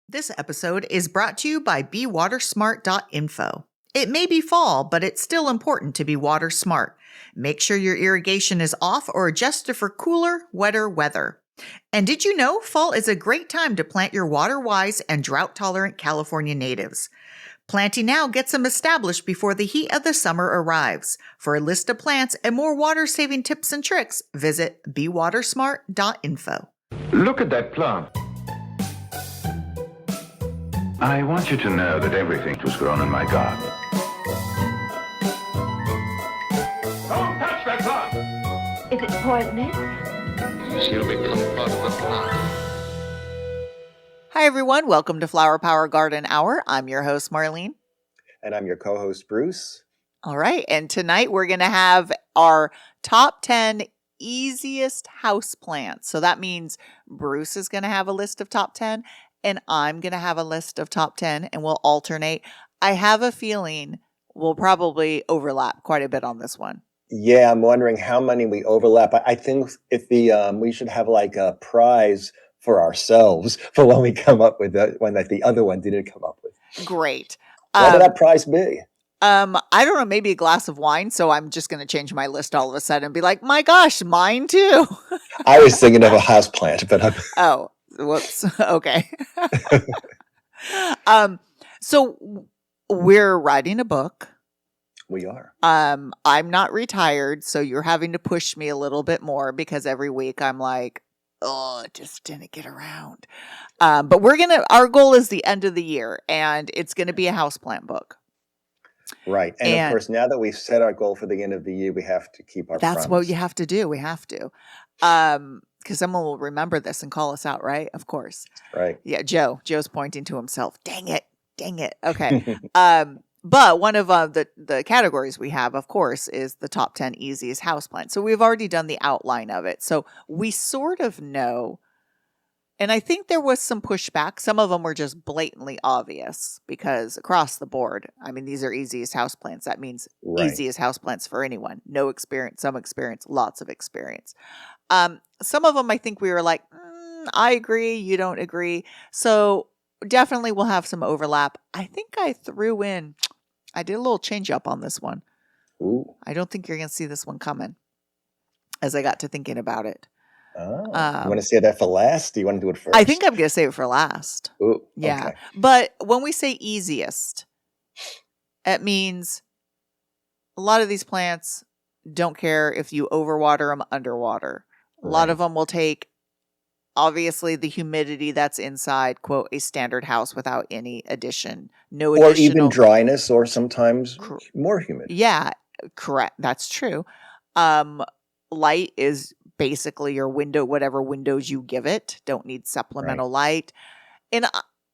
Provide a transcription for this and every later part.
This episode is brought to you by bewatersmart.info. It may be fall, but it's still important to be water smart. Make sure your irrigation is off or adjusted for cooler, wetter weather. And did you know fall is a great time to plant your water-wise and drought-tolerant California natives? Planting now gets them established before the heat of the summer arrives. For a list of plants and more water-saving tips and tricks, visit bewatersmart.info. Look at that plant. I want you to know that everything was grown in my garden. Don't touch that plant! Is it poisonous? She'll become part of the plant. Hi, everyone. Welcome to Flower Power Garden Hour. I'm your host, Marlene. And I'm your co-host, Bruce. All right. And tonight we're going to have our top 10 easiest houseplants. So that means Bruce is going to have a list of top 10 and I'm going to have a list of top 10 and we'll alternate. I have a feeling we'll probably overlap quite a bit on this one. Yeah, I'm wondering how many we overlap. I think if we should have like a prize for ourselves for when we come up with one that the other one didn't come up with. Great. What would that prize be? I don't know, maybe a glass of wine. So I'm just going to change my list all of a sudden and be like, my gosh, mine too. I was thinking of a houseplant, but Oh, whoops. Okay. So we're writing a book. we are. I'm not retired, so you're having to push me a little bit more because every week I'm like, oh, it just didn't get around. But our goal is the end of the year and it's going to be a houseplant book. Right. And of course, now that we've set our goal for the end of the year, we have to keep our That's promise. what you have to do. We have to. Because someone will remember this and call us out, right? Of course. Right. Yeah, Joe's pointing to himself. Dang it. Okay. But one of the categories we have, of course, is the top 10 easiest houseplants. So we've already done the outline of it. So we sort of know, and I think there was some pushback. Some of them were just blatantly obvious because across the board, I mean, these are easiest houseplants. That means easiest houseplants for anyone. No experience, some experience, lots of experience. Some of them I think we were like, I agree, you don't agree. So definitely we'll have some overlap. I think I did a little change up on this one. Ooh. I don't think you're going to see this one coming as I got to thinking about it. Oh. You want to say that for last? Do you want to do it first? I think I'm going to save it for last. Ooh, yeah. okay. But when we say easiest, it means a lot of these plants don't care if you overwater them, underwater. A lot of them will take, obviously, the humidity that's inside, quote, a standard house without any addition. No additional. Or even dryness, or sometimes more humid. Yeah, correct. That's true. Light is basically your window, whatever windows you give it. Don't need supplemental light. And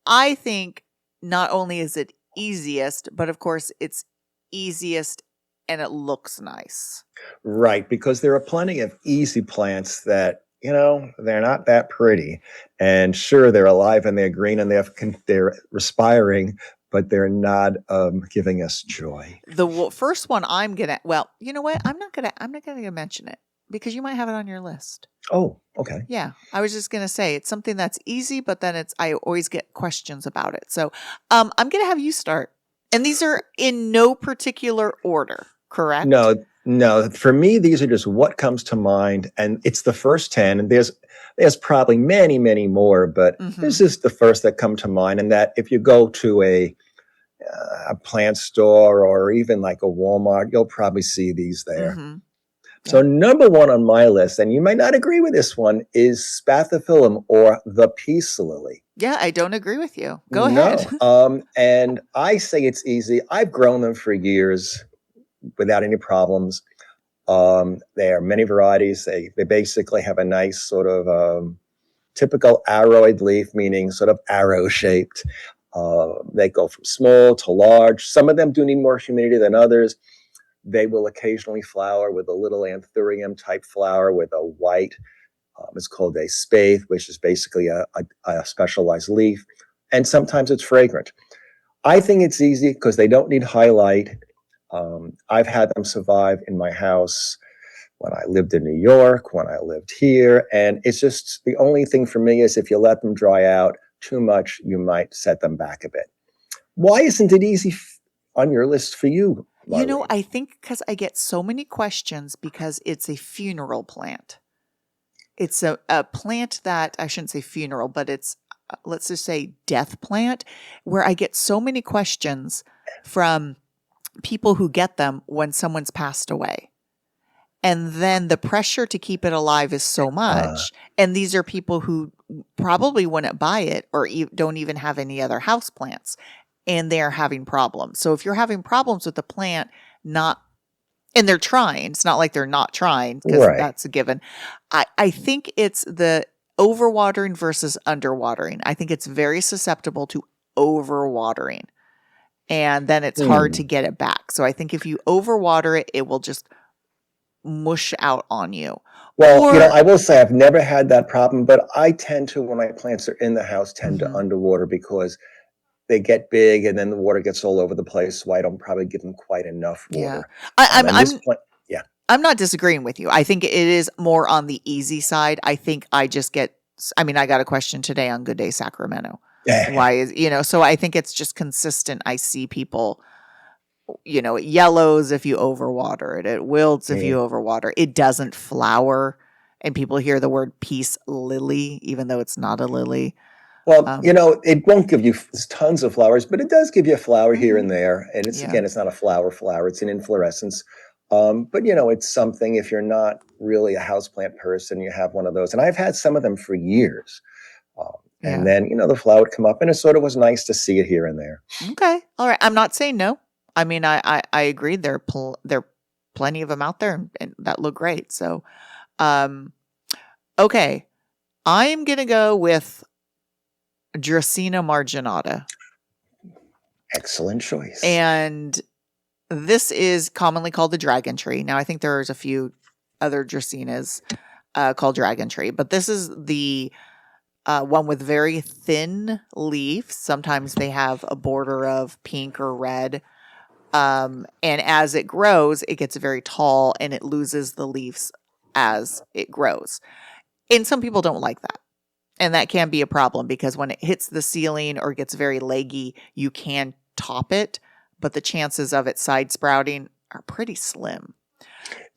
I think not only is it easiest, but of course it's easiest and it looks nice. Right, because there are plenty of easy plants that, they're not that pretty. And sure, they're alive and they're green and they're respiring, but they're not giving us joy. The first one you know what? I'm not gonna mention it because you might have it on your list. Oh, okay. Yeah, I was just gonna say it's something that's easy, but then I always get questions about it. So I'm gonna have you start, and these are in no particular order, correct? No. For me, these are just what comes to mind, and it's the first 10. And there's probably many, many more, but this is the first that come to mind. And that if you go to a plant store or even like a Walmart, you'll probably see these there. Mm-hmm. So number one on my list, and you might not agree with this one, is Spathiphyllum or the peace lily. Yeah, I don't agree with you. Go ahead. And I say it's easy. I've grown them for years without any problems. There are many varieties. They basically have a nice sort of typical aroid leaf, meaning sort of arrow shaped. They go from small to large. Some of them do need more humidity than others. They will occasionally flower with a little anthurium type flower with a white, it's called a spathe, which is basically a specialized leaf. And sometimes it's fragrant. I think it's easy because they don't need high light. I've had them survive in my house when I lived in New York, when I lived here. And it's just the only thing for me is if you let them dry out too much, you might set them back a bit. Why isn't it easy on your list for you, You know, Marlene? I think because I get so many questions because it's a funeral plant. It's a plant that I shouldn't say funeral, but it's, let's just say death plant, where I get so many questions from people who get them when someone's passed away. And then the pressure to keep it alive is so much. And these are people who probably wouldn't buy it or don't even have any other house plants, and they're having problems. So if you're having problems with the plant, and they're trying, it's not like they're not trying because Right. that's a given. I think it's the overwatering versus underwatering. I think it's very susceptible to overwatering, and then it's hard to get it back. So I think if you overwater it, it will just mush out on you. Well, Or, I will say I've never had that problem, but I tend to, when my plants are in the house, tend to underwater because they get big and then the water gets all over the place. So I don't probably give them quite enough water. I'm And this plant, yeah. I'm not disagreeing with you. I think it is more on the easy side. I think I just get, I got a question today on Good Day Sacramento. Why is, so I think it's just consistent. I see people, it yellows if you overwater it. It wilts if you overwater. It doesn't flower. And people hear the word peace lily, even though it's not a lily. Well, it won't give you tons of flowers, but it does give you a flower here and there. And it's, again, it's not a flower, it's an inflorescence. But, it's something, if you're not really a houseplant person, you have one of those. And I've had some of them for years. And then, the flower would come up, and it sort of was nice to see it here and there. Okay. All right. I'm not saying no. I agree. There are plenty of them out there and that look great. So, okay. I'm going to go with Dracaena marginata. Excellent choice. And this is commonly called the dragon tree. Now, I think there's a few other Dracaenas called dragon tree, but this is the one with very thin leaves. Sometimes they have a border of pink or red. And as it grows, it gets very tall and it loses the leaves as it grows. And some people don't like that. And that can be a problem because when it hits the ceiling or gets very leggy, you can top it, but the chances of it side sprouting are pretty slim.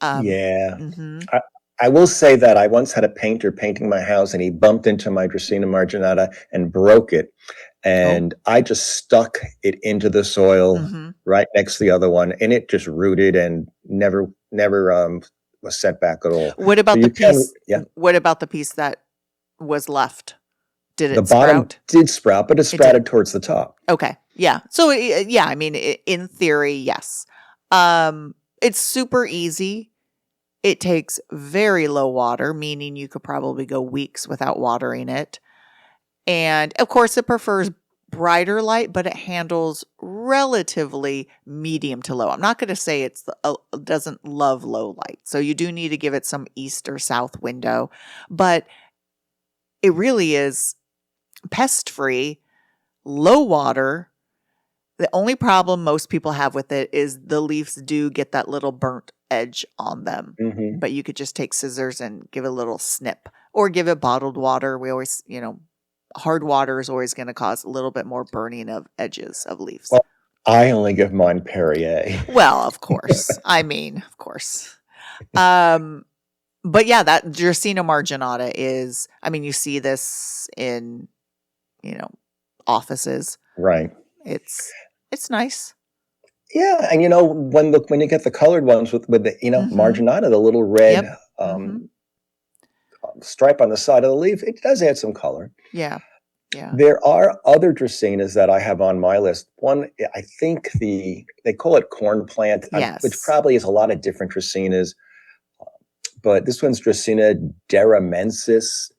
I will say that I once had a painter painting my house and he bumped into my Dracaena marginata and broke it. And I just stuck it into the soil right next to the other one, and it just rooted and never was set back at all. What about the piece? What about the piece that was left? Did it sprout? The bottom did sprout, but it sprouted towards the top. Okay. Yeah. So yeah, in theory, yes. It's super easy. It takes very low water, meaning you could probably go weeks without watering it. And of course, it prefers brighter light, but it handles relatively medium to low. I'm not going to say it doesn't love low light. So you do need to give it some east or south window, but it really is pest-free, low water. The only problem most people have with it is the leaves do get that little burnt edge on them. But you could just take scissors and give a little snip or give it bottled water. We always, hard water is always going to cause a little bit more burning of edges of leaves. Well, I only give mine Perrier. Well, of course. Of course. But yeah, that Dracaena marginata is, you see this in, offices. Right. It's nice. Yeah, and when you get the colored ones with the marginata, the little red stripe on the side of the leaf, it does add some color. Yeah. There are other Dracaenas that I have on my list. One, I think they call it corn plant, which probably is a lot of different Dracaenas. But this one's Dracaena deramensis.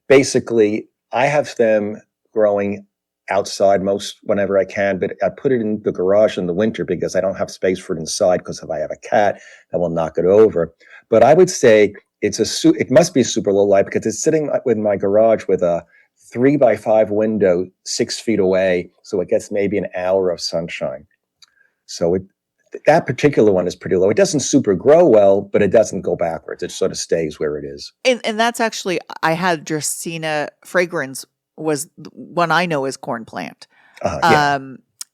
Basically, I have them growing outside whenever I can, but I put it in the garage in the winter because I don't have space for it inside because if I have a cat, that will knock it over. But I would say it must be super low light because it's sitting in my garage with a 3x5 window 6 feet away, so it gets maybe an hour of sunshine. So that particular one is pretty low. It doesn't super grow well, but it doesn't go backwards. It sort of stays where it is. And that's actually, I had Dracaena fragrans was one I know is corn plant. Yeah.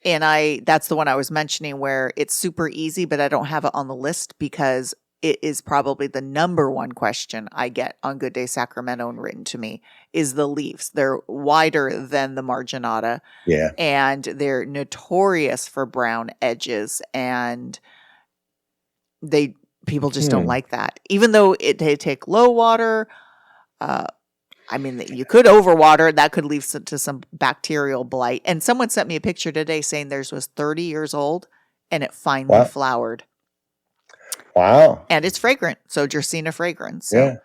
And that's the one I was mentioning where it's super easy, but I don't have it on the list because it is probably the number one question I get on Good Day Sacramento and written to me is the leaves. They're wider than the marginata Yeah. and they're notorious for brown edges, and people just don't like that. Even though they take low water, I mean, you could overwater it. That could lead to some bacterial blight. And someone sent me a picture today saying theirs was 30 years old and it finally flowered. Wow. And it's fragrant. So Dracaena fragrance. So. Yeah.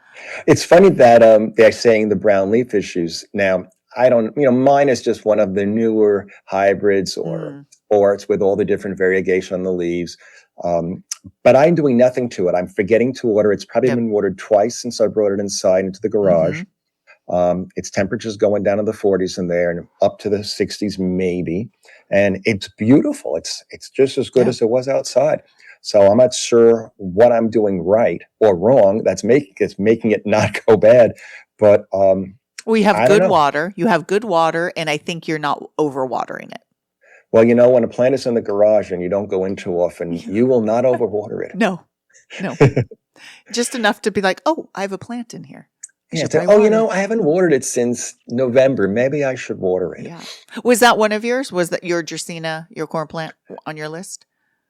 It's funny that they're saying the brown leaf issues. Now, I don't, mine is just one of the newer hybrids or sports with all the different variegation on the leaves. But I'm doing nothing to it. I'm forgetting to water. It's probably been watered twice since I brought it inside into the garage. Its temperature's going down to the 40s in there and up to the 60s maybe. And it's beautiful. It's just as good as it was outside. So I'm not sure what I'm doing right or wrong. It's making it not go bad. But well, you have good water. You have good water, and I think you're not overwatering it. Well, when a plant is in the garage and you don't go in too often, you will not overwater it. No. Just enough to be like, oh, I have a plant in here. Yeah, I haven't watered it since November. Maybe I should water it. Yeah. Was that one of yours? Was that your Dracaena, your corn plant on your list?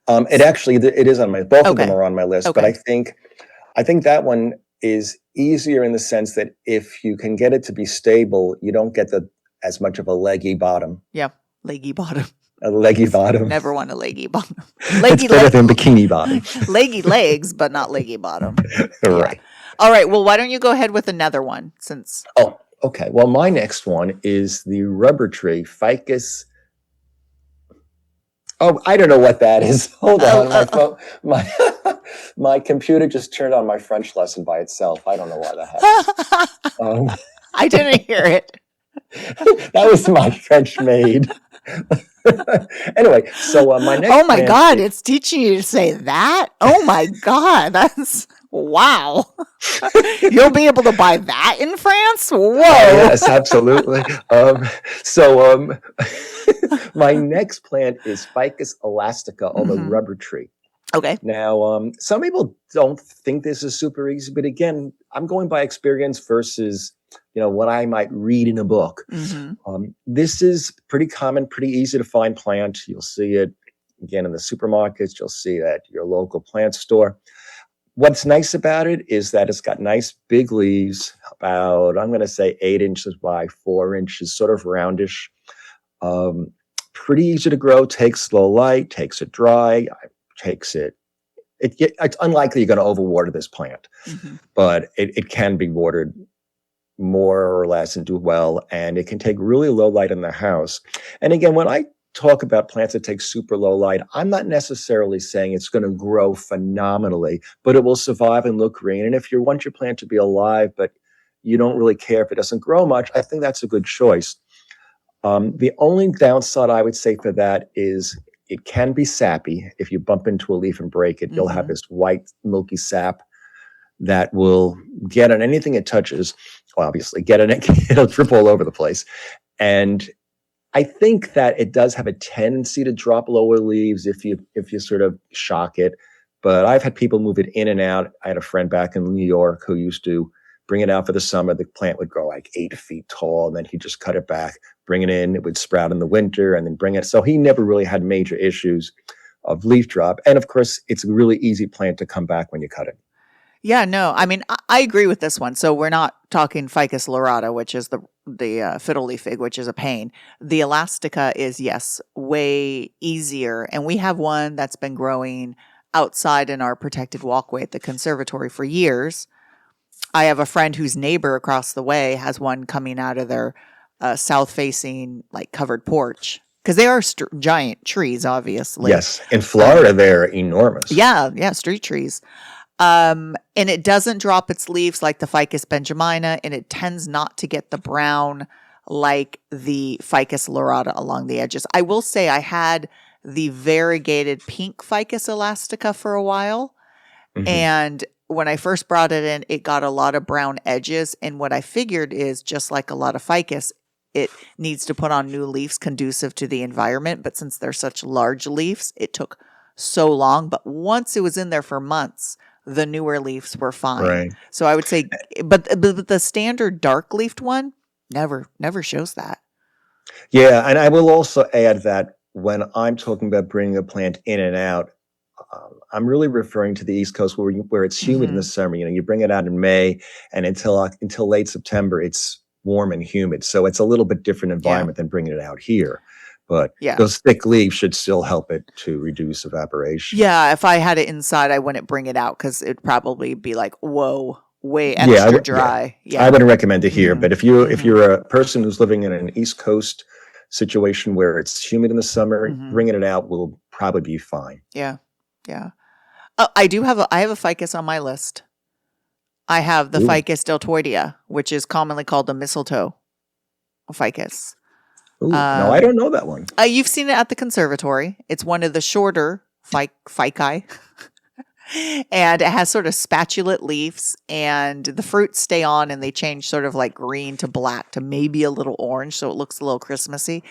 It is on both of them are on my list, but I think that one is easier in the sense that if you can get it to be stable, you don't get as much of a leggy bottom. Yeah, leggy bottom. A leggy bottom. Never want a leggy bottom. It's better than bikini bottom. Leggy legs, but not leggy bottom. Right. Yeah. All right. Well, why don't you go ahead with another one since. Oh, okay. Well, my next one is the rubber tree, Ficus. Oh, I don't know what that is. Hold on. My phone, my computer just turned on my French lesson by itself. I don't know why that happened. I didn't hear it. That was my French maid. Anyway, so my next. Oh my God! It's teaching you to say that. Oh my God! That's wow. You'll be able to buy that in France. Whoa! Yes, absolutely. My next plant is Ficus elastica, or the rubber tree. Okay. Now, some people don't think this is super easy, but again, I'm going by experience versus what I might read in a book. This is pretty common, pretty easy to find plant. You'll see it again in the supermarkets. You'll see it at your local plant store. What's nice about it is that it's got nice big leaves, about, I'm going to say 8 inches by 4 inches, sort of roundish. Pretty easy to grow, takes low light, takes it dry, it's unlikely you're going to overwater this plant, but it can be watered more or less and do well, and it can take really low light in the house. And again, when I talk about plants that take super low light, I'm not necessarily saying it's going to grow phenomenally, but it will survive and look green. And if you want your plant to be alive, but you don't really care if it doesn't grow much, I think that's a good choice. The only downside I would say for that is it can be sappy. If you bump into a leaf and break it, you'll have this white, milky sap that will get on anything it touches. Well, obviously, it'll drip all over the place. And I think that it does have a tendency to drop lower leaves if you sort of shock it. But I've had people move it in and out. I had a friend back in New York who used to bring it out for the summer. The plant would grow like 8 feet tall, and then he'd just cut it back, bring it in. It would sprout in the winter, and then bring it. So he never really had major issues of leaf drop. And of course, it's a really easy plant to come back when you cut it. Yeah, no, I mean, I agree with this one. So we're not talking Ficus lyrata, which is the fiddle leaf fig, which is a pain. The elastica is, yes, way easier. And we have one that's been growing outside in our protected walkway at the conservatory for years. I have a friend whose neighbor across the way has one coming out of their south-facing, like, covered porch. Because they are giant trees, obviously. Yes, in Florida, they're enormous. Yeah, street trees. And it doesn't drop its leaves like the Ficus benjamina, and it tends not to get the brown like the Ficus lyrata along the edges. I will say I had the variegated pink Ficus elastica for a while, and when I first brought it in, it got a lot of brown edges, and what I figured is just like a lot of Ficus, it needs to put on new leaves conducive to the environment. But since they're such large leaves, it took so long. But once it was in there for months, the newer leaves were fine. Right. So I would say, but the standard dark leafed one never shows that. Yeah, and I will also add that when I'm talking about bringing a plant in and out, I'm really referring to the East Coast where it's humid in the summer. You bring it out in May, and until late September, it's warm and humid. So it's a little bit different environment than bringing it out here. But those thick leaves should still help it to reduce evaporation. Yeah, if I had it inside, I wouldn't bring it out because it'd probably be like, whoa, way extra dry. Yeah. I wouldn't recommend it here. But if you're a person who's living in an East Coast situation where it's humid in the summer, bringing it out will probably be fine. Yeah. I have a ficus on my list. I have the Ficus deltoidea, which is commonly called the mistletoe ficus. Ooh, no, I don't know that one. You've seen it at the conservatory. It's one of the shorter fici. And it has sort of spatulate leaves, and the fruits stay on, and they change sort of like green to black to maybe a little orange, so it looks a little Christmassy.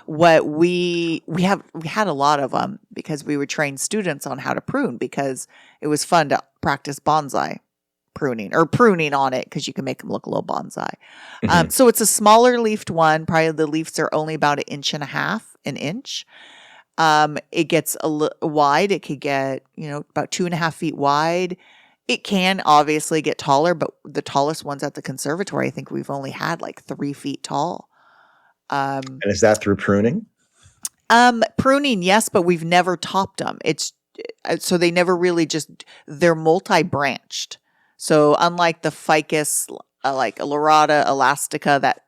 What we had a lot of them because we would train students on how to prune because it was fun to practice bonsai pruning on it because you can make them look a little bonsai. So it's a smaller leafed one. Probably the leaves are only about 1.5 inches. It gets wide. It could get, about 2.5 feet wide. It can obviously get taller, but the tallest ones at the conservatory, I think we've only had like 3 feet tall. And is that through pruning? Pruning, yes, but we've never topped them. So they never really they're multi-branched. So unlike the ficus, like Lorata elastica, that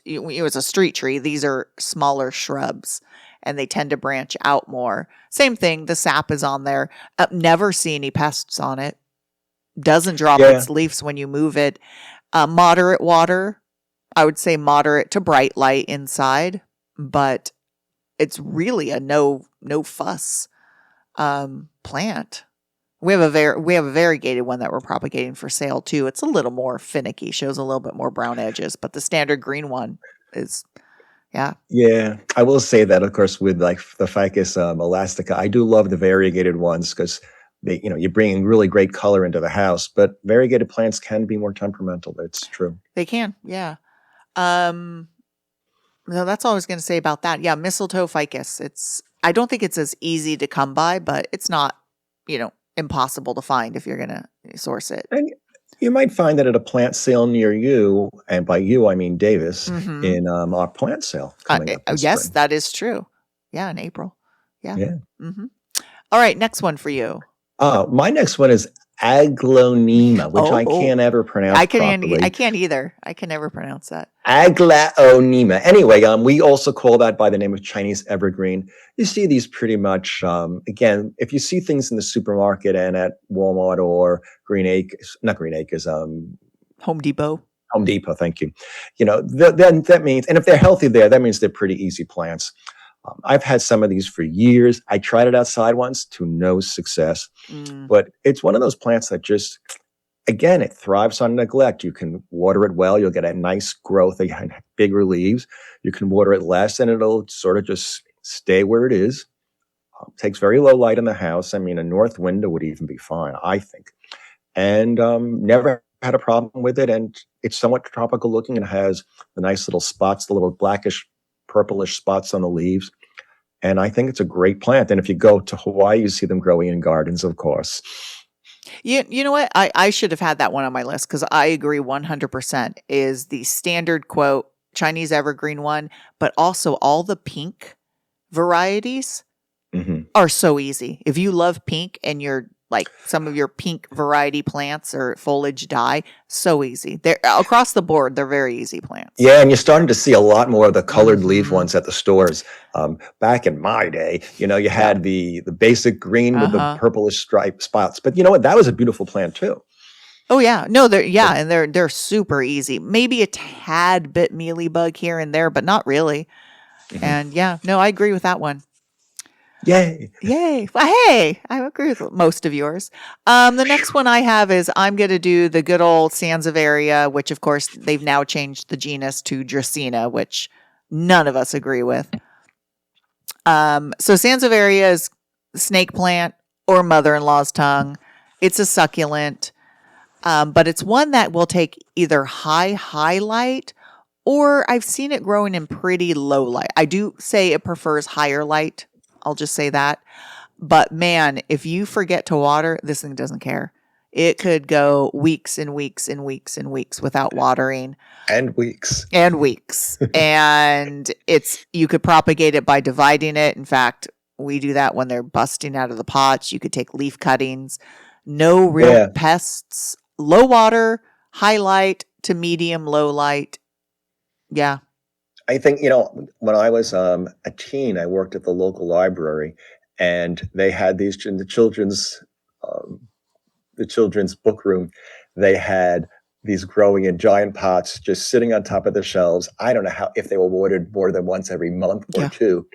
it was a street tree. These are smaller shrubs, and they tend to branch out more. Same thing. The sap is on there. Never see any pests on it. Doesn't drop its leaves when you move it. Moderate water. I would say moderate to bright light inside, but it's really a no fuss plant. We have a variegated one that we're propagating for sale too. It's a little more finicky, shows a little bit more brown edges, but the standard green one is, Yeah, I will say that, of course, with like the Ficus elastica, I do love the variegated ones because you're bringing really great color into the house. But variegated plants can be more temperamental. That's true. They can, yeah. No, that's all I was going to say about that. Yeah, mistletoe ficus. I don't think it's as easy to come by, but it's not, impossible to find if you're going to source it. And you might find that at a plant sale near you, and by you I mean Davis, in our plant sale coming up. Yes, spring. that is true. Yeah, in April. Yeah. Mm-hmm. All right, next one for you. My next one is Aglaonema, which I can't ever pronounce properly. I can't either. I can never pronounce that. Aglaonema. Anyway, we also call that by the name of Chinese evergreen. You see these pretty much, again, if you see things in the supermarket and at Walmart or not Green Acres, Home Depot. Home Depot, thank you. Then that means, and if they're healthy there, that means they're pretty easy plants. I've had some of these for years. I tried it outside once to no success, but it's one of those plants that just, again, it thrives on neglect. You can water it well. You'll get a nice growth, bigger leaves. You can water it less and it'll sort of just stay where it is. Takes very low light in the house. I mean, a north window would even be fine, I think. And never had a problem with it. And it's somewhat tropical looking and has the nice little spots, the little blackish, purplish spots on the leaves. And I think it's a great plant. And if you go to Hawaii, you see them growing in gardens, of course. You know what? I should have had that one on my list because I agree 100% is the standard quote Chinese evergreen one, but also all the pink varieties are so easy. If you love pink and you're like some of your pink variety plants or foliage die, so easy. They're across the board. They're very easy plants. Yeah, and you're starting to see a lot more of the colored leaf ones at the stores. Back in my day, you had the basic green with the purplish stripe spots. But you know what? That was a beautiful plant too. Oh yeah, no, and they're super easy. Maybe a tad bit mealybug here and there, but not really. And I agree with that one. Yay. Yay. Well, hey, I agree with most of yours. The next one I have is I'm going to do the good old Sansevieria, which of course they've now changed the genus to Dracaena, which none of us agree with. So Sansevieria is snake plant or mother-in-law's tongue. It's a succulent, but it's one that will take either high light, or I've seen it growing in pretty low light. I do say it prefers higher light. I'll just say that. But man, if you forget to water, this thing doesn't care. It could go weeks and weeks and weeks and weeks without watering. And weeks. And weeks. And you could propagate it by dividing it. In fact, we do that when they're busting out of the pots. You could take leaf cuttings. No real pests. Low water, high light to medium, low light. Yeah. I think, when I was a teen, I worked at the local library, and they had these in the children's book room. They had these growing in giant pots, just sitting on top of the shelves. I don't know if they were watered more than once every month or two,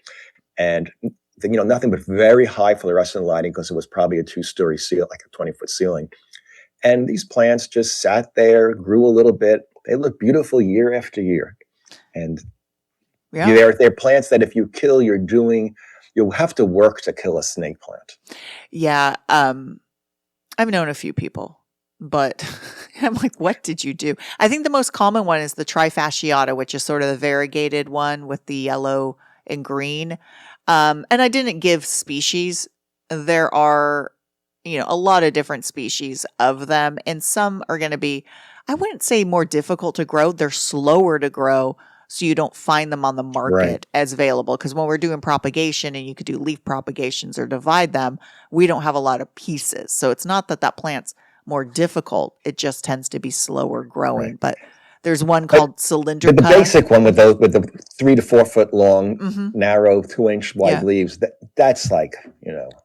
and nothing but very high fluorescent lighting, because it was probably a 2-story seal, like a 20-foot ceiling. And these plants just sat there, grew a little bit. They look beautiful year after year. And they're plants that if you kill, you'll have to work to kill a snake plant. Yeah. I've known a few people, but I'm like, what did you do? I think the most common one is the trifasciata, which is sort of the variegated one with the yellow and green. And I didn't give species. There are, a lot of different species of them, and some are going to be, I wouldn't say more difficult to grow. They're slower to grow, so you don't find them on the market as available. Because when we're doing propagation, and you could do leaf propagations or divide them, we don't have a lot of pieces. So it's not that plant's more difficult. It just tends to be slower growing. But there's one called cylindrica. The basic one with the 3 to 4 foot long, narrow, 2-inch wide leaves. That's like,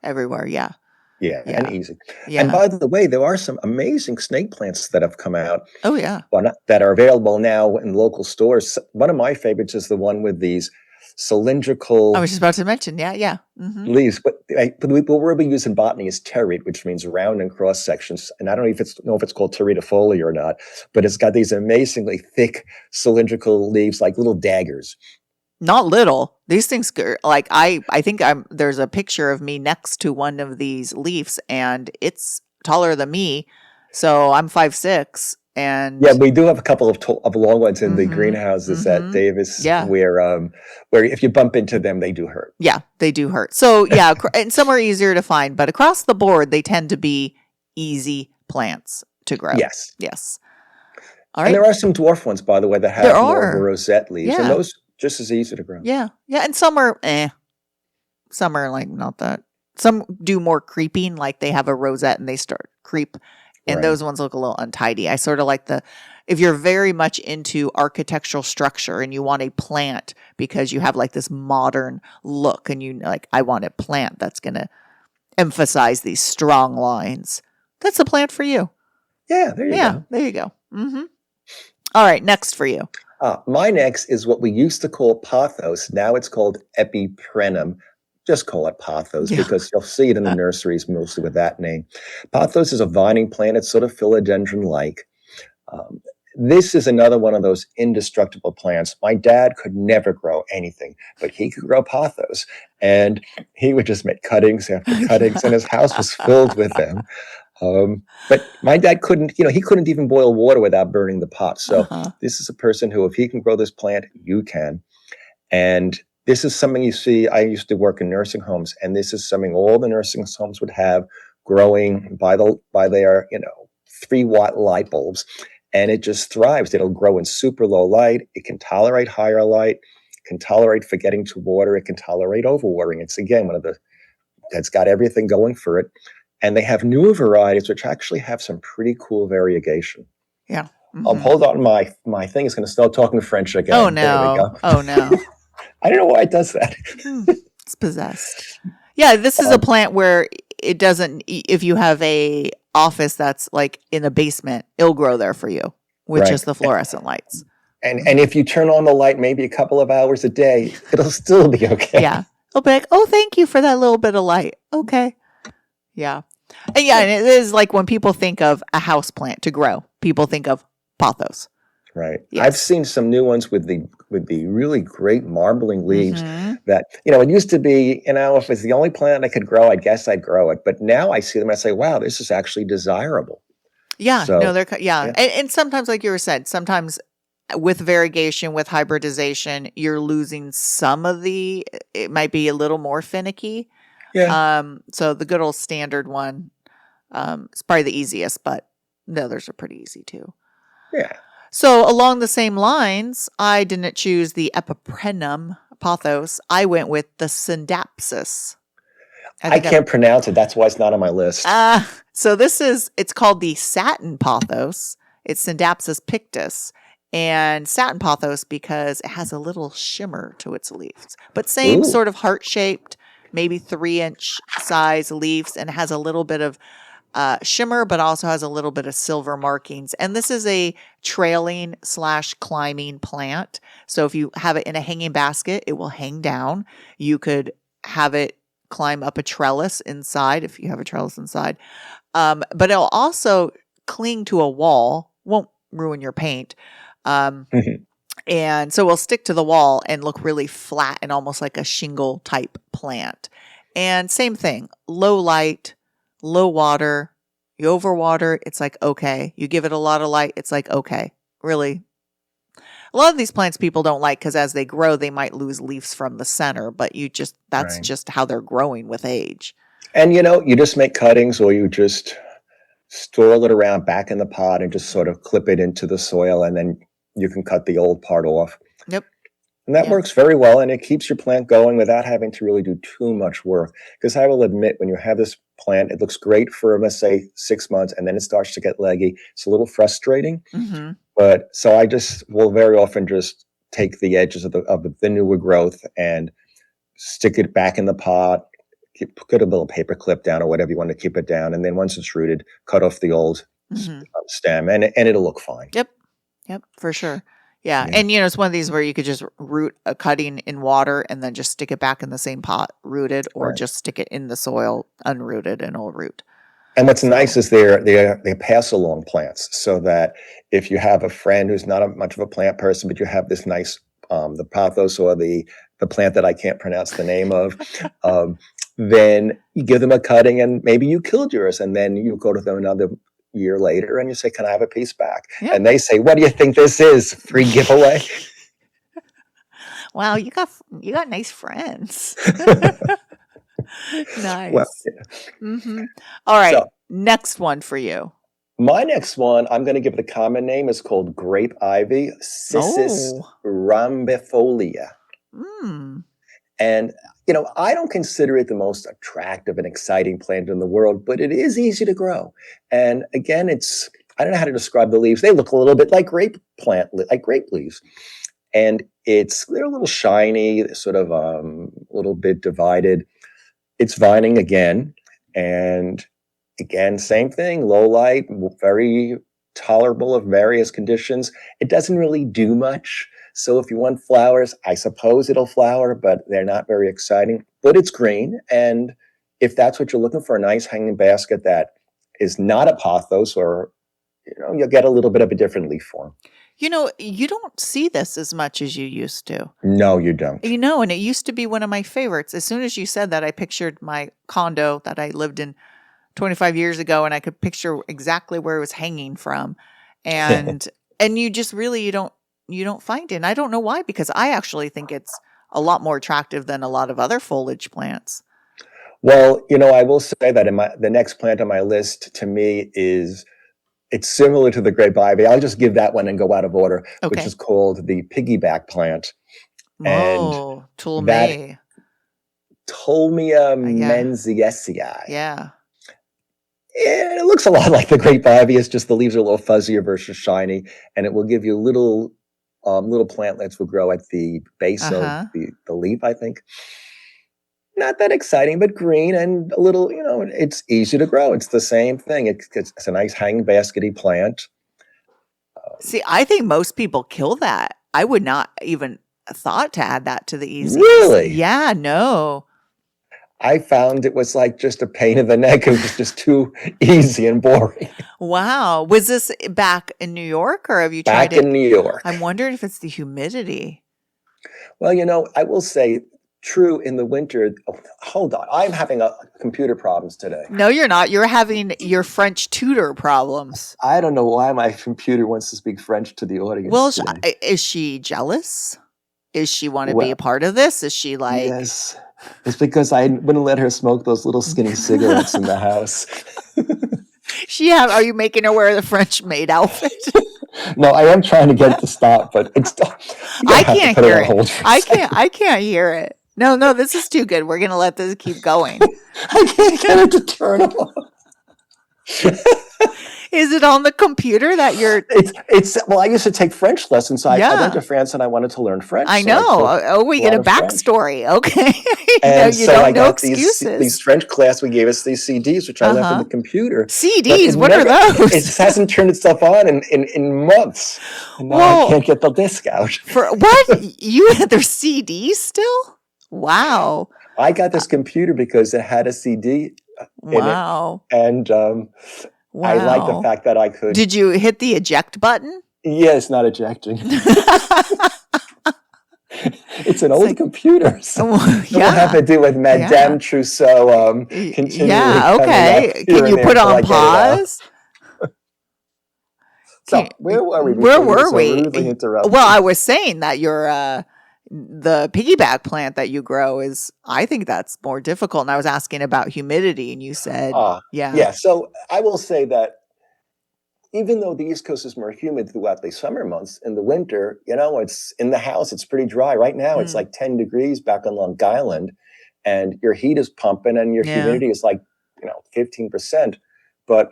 everywhere. Yeah. Yeah, and easy. Yeah. And by the way, there are some amazing snake plants that have come out. Oh, yeah. That are available now in local stores. One of my favorites is the one with these cylindrical. I was just about to mention, yeah. Leaves. But what we'll be using in botany is terete, which means round and cross sections. And I don't know if it's called teretifolia or not, but it's got these amazingly thick cylindrical leaves, like little daggers. Not little. These things, like I think there's a picture of me next to one of these leaves, and it's taller than me. So I'm 5'6", and we do have a couple of long ones in the greenhouses at Davis, where if you bump into them, they do hurt. Yeah, they do hurt. So and some are easier to find, but across the board, they tend to be easy plants to grow. Yes. All right. And there are some dwarf ones, by the way, that have more of a rosette leaves, and those just as easy to grow. Yeah, and some are some are like not that. Some do more creeping, like they have a rosette and they start creep, and those ones look a little untidy. I sort of like if you're very much into architectural structure and you want a plant because you have like this modern look, and I want a plant that's going to emphasize these strong lines. That's a plant for you. Yeah, there you go. There you go. All right, next for you. My next is what we used to call pothos. Now it's called epiprenum. Just call it pothos because you'll see it in the nurseries mostly with that name. Pothos is a vining plant. It's sort of philodendron-like. This is another one of those indestructible plants. My dad could never grow anything, but he could grow pothos. And he would just make cuttings after cuttings, and his house was filled with them. But my dad couldn't, he couldn't even boil water without burning the pot. So this is a person who, if he can grow this plant, you can. And this is something you see. I used to work in nursing homes, and this is something all the nursing homes would have growing by their 3-watt light bulbs. And it just thrives. It'll grow in super low light. It can tolerate higher light, can tolerate forgetting to water. It can tolerate overwatering. It's, again, that's got everything going for it. And they have newer varieties, which actually have some pretty cool variegation. Yeah. Hold on. My thing is going to start talking French again. Oh, no. There we go. Oh, no. I don't know why it does that. It's possessed. Yeah, this is a plant where it doesn't, if you have a office that's like in a basement, it'll grow there for you with just the fluorescent lights. And if you turn on the light maybe a couple of hours a day, it'll still be okay. Yeah. They'll be like, "Oh, thank you for that little bit of light." Okay. Yeah. And yeah, and it is like when people think of a house plant to grow, people think of pothos. Right. I've Yes. seen some new ones with the really great marbling leaves Mm-hmm. that, it used to be, if it's the only plant I could grow, I guess I'd grow it. But now I see them, I say, wow, this is actually desirable. Yeah. No, So, yeah. yeah, And sometimes, like you were said, sometimes with variegation, with hybridization, you're losing some of it might be a little more finicky. yeah, So the good old standard one, is probably the easiest, but the others are pretty easy too. yeah. So along the same lines, I didn't choose the Epiprenum pothos. I went with the Syndapsis. I I think I can't pronounce it. That's why it's not on my list. so it's called the satin pothos. It's Syndapsis pictus. And satin pothos because it has a little shimmer to its leaves. But same Ooh, sort of heart-shaped, maybe 3-inch size leaves, and has a little bit of shimmer, but also has a little bit of silver markings. And this is a trailing / climbing plant. So if you have it in a hanging basket, it will hang down. You could have it climb up a trellis inside if you have a trellis inside. But it'll also cling to a wall, won't ruin your paint. Um, and so it'll stick to the wall and look really flat and almost like a shingle type plant. And same thing, low light, low water. You overwater, it's like, okay. You give it a lot of light, it's like, okay. Really. A lot of these plants people don't like because as they grow, they might lose leaves from the center, but that's right. just how they're growing with age. And you just make cuttings, or you just swirl it around back in the pot and just sort of clip it into the soil, and then you can cut the old part off. Yep. And that Yeah. works very well, and it keeps your plant going without having to really do too much work. Because I will admit, when you have this plant, it looks great for, let's say, 6 months, and then it starts to get leggy. It's a little frustrating. Mm-hmm. But so I just will very often just take the edges of the newer growth and stick it back in the pot, put a little paper clip down or whatever you want to keep it down. And then once it's rooted, cut off the old Mm-hmm. stem, and it'll look fine. Yep. Yep, for sure. Yeah. Yeah. And it's one of these where you could just root a cutting in water and then just stick it back in the same pot rooted, or Right. just stick it in the soil unrooted and it'll root. And what's So- nice is they pass along plants, so that if you have a friend who's not much of a plant person, but you have this nice the pothos or the plant that I can't pronounce the name of, then you give them a cutting, and maybe you killed yours, and then you go to them another year later and you say, "Can I have a piece back?" Yeah. And they say, "What do you think this is? Free giveaway?" Wow, you got nice friends. Nice. Well, Mm-hmm. All right. so Next one for you. my next one, I'm going to give it a common name. It's called grape ivy, Cissus Oh. rhombifolia. Mm. And, I don't consider it the most attractive and exciting plant in the world, but it is easy to grow. And again, I don't know how to describe the leaves. They look a little bit like grape leaves. And they're a little shiny, sort of a little bit divided. It's vining again. And again, same thing, low light, very tolerable of various conditions. It doesn't really do much. So if you want flowers, I suppose it'll flower, but they're not very exciting. But it's green. And if that's what you're looking for, a nice hanging basket that is not a pothos, or, you'll get a little bit of a different leaf form. You don't see this as much as you used to. No, you don't. And it used to be one of my favorites. As soon as you said that, I pictured my condo that I lived in 25 years ago, and I could picture exactly where it was hanging from. And you just really you don't find it. And I don't know why, because I actually think it's a lot more attractive than a lot of other foliage plants. Well, I will say that the next plant on my list, to me, it's similar to the grape ivy. I'll just give that one and go out of order, Okay. which is called the piggyback plant. Oh, that Tulme. Tolmia Yeah. menziesii. Yeah. And it looks a lot like the grape ivy. It's just the leaves are a little fuzzier versus shiny, and it will give you little plantlets will grow at the base Uh-huh. of the leaf, I think. Not that exciting, but green and a little, it's easy to grow. It's the same thing. It's a nice hanging baskety plant. See, I think most people kill that. I would not even thought to add that to the easiest. Really? Yeah, no. I found it was like just a pain in the neck. It was just too easy and boring. Wow. Was this back in New York or have you tried Back it? in New York. I'm wondering if it's the humidity. Well, I will say, true in the winter. Oh, hold on, I'm having computer problems today. No, you're not. You're having your French tutor problems. I don't know why my computer wants to speak French to the audience. Well, today. is she jealous? Is she want to be Well, a part of this? Is she like, yes, it's because I wouldn't let her smoke those little skinny cigarettes in the house. are you making her wear the French maid outfit? No, I am trying to get it to stop, but it's. I can't hear it. I can't hear it. No, this is too good. We're gonna let this keep going. I can't get it to turn off. Is it on the computer that you're? It's well, I used to take French lessons. So I Yeah. went to France and I wanted to learn French. I so know. We get a backstory. Okay. And you so don't I know got excuses. these French class. We gave us these CDs, which I left in the computer. But CDs. it What are those? It hasn't turned itself on in months. And now Whoa. I can't get the disc out. For what? You had their CDs still? Wow. I got this computer because it had a CD Wow. in it. And Wow. I like the fact that I could. Did you hit the eject button? Yeah, it's not ejecting. It's an old computer. So it'll have to do with Madame Trousseau continually okay. coming up here Can and you there put until I on get it out. pause? So where were we? Where before you were so we? rudely interrupted? Well, I was saying that your the piggyback plant that you grow is, I think that's more difficult. And I was asking about humidity, and you said, yeah. So I will say that even though the East Coast is more humid throughout the summer months, in the winter, it's in the house, it's pretty dry. Right now, it's like 10 degrees back on Long Island, and your heat is pumping and your humidity is like, 15%. But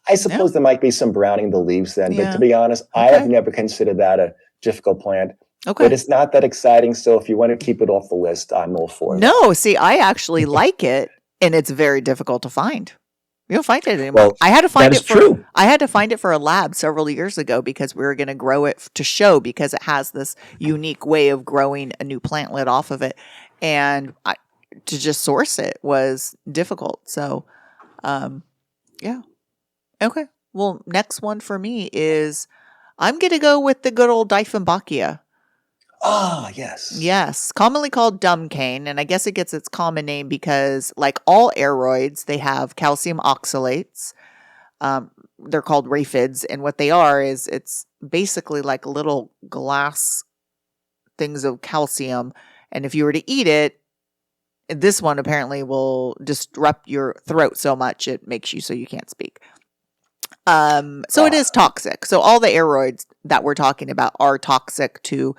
I suppose there might be some browning the leaves then. But to be honest, I have never considered that a difficult plant. Okay. But it's not that exciting. So if you want to keep it off the list, I'm all for it. No, see, I actually like it, and it's very difficult to find. You don't find it anymore. Well, I had to find that it is true. I had to find it for a lab several years ago because we were going to grow it to show, because it has this unique way of growing a new plantlet off of it, and to just source it was difficult. So, yeah. Okay. Well, next one for me is I'm going to go with the good old Dieffenbachia. Ah, yes. Yes, commonly called dumb cane, and I guess it gets its common name because, like all aeroids, they have calcium oxalates. They're called raphids, and what they are is it's basically like little glass things of calcium, and if you were to eat it, this one apparently will disrupt your throat so much it makes you so you can't speak. So it is toxic. So all the aeroids that we're talking about are toxic to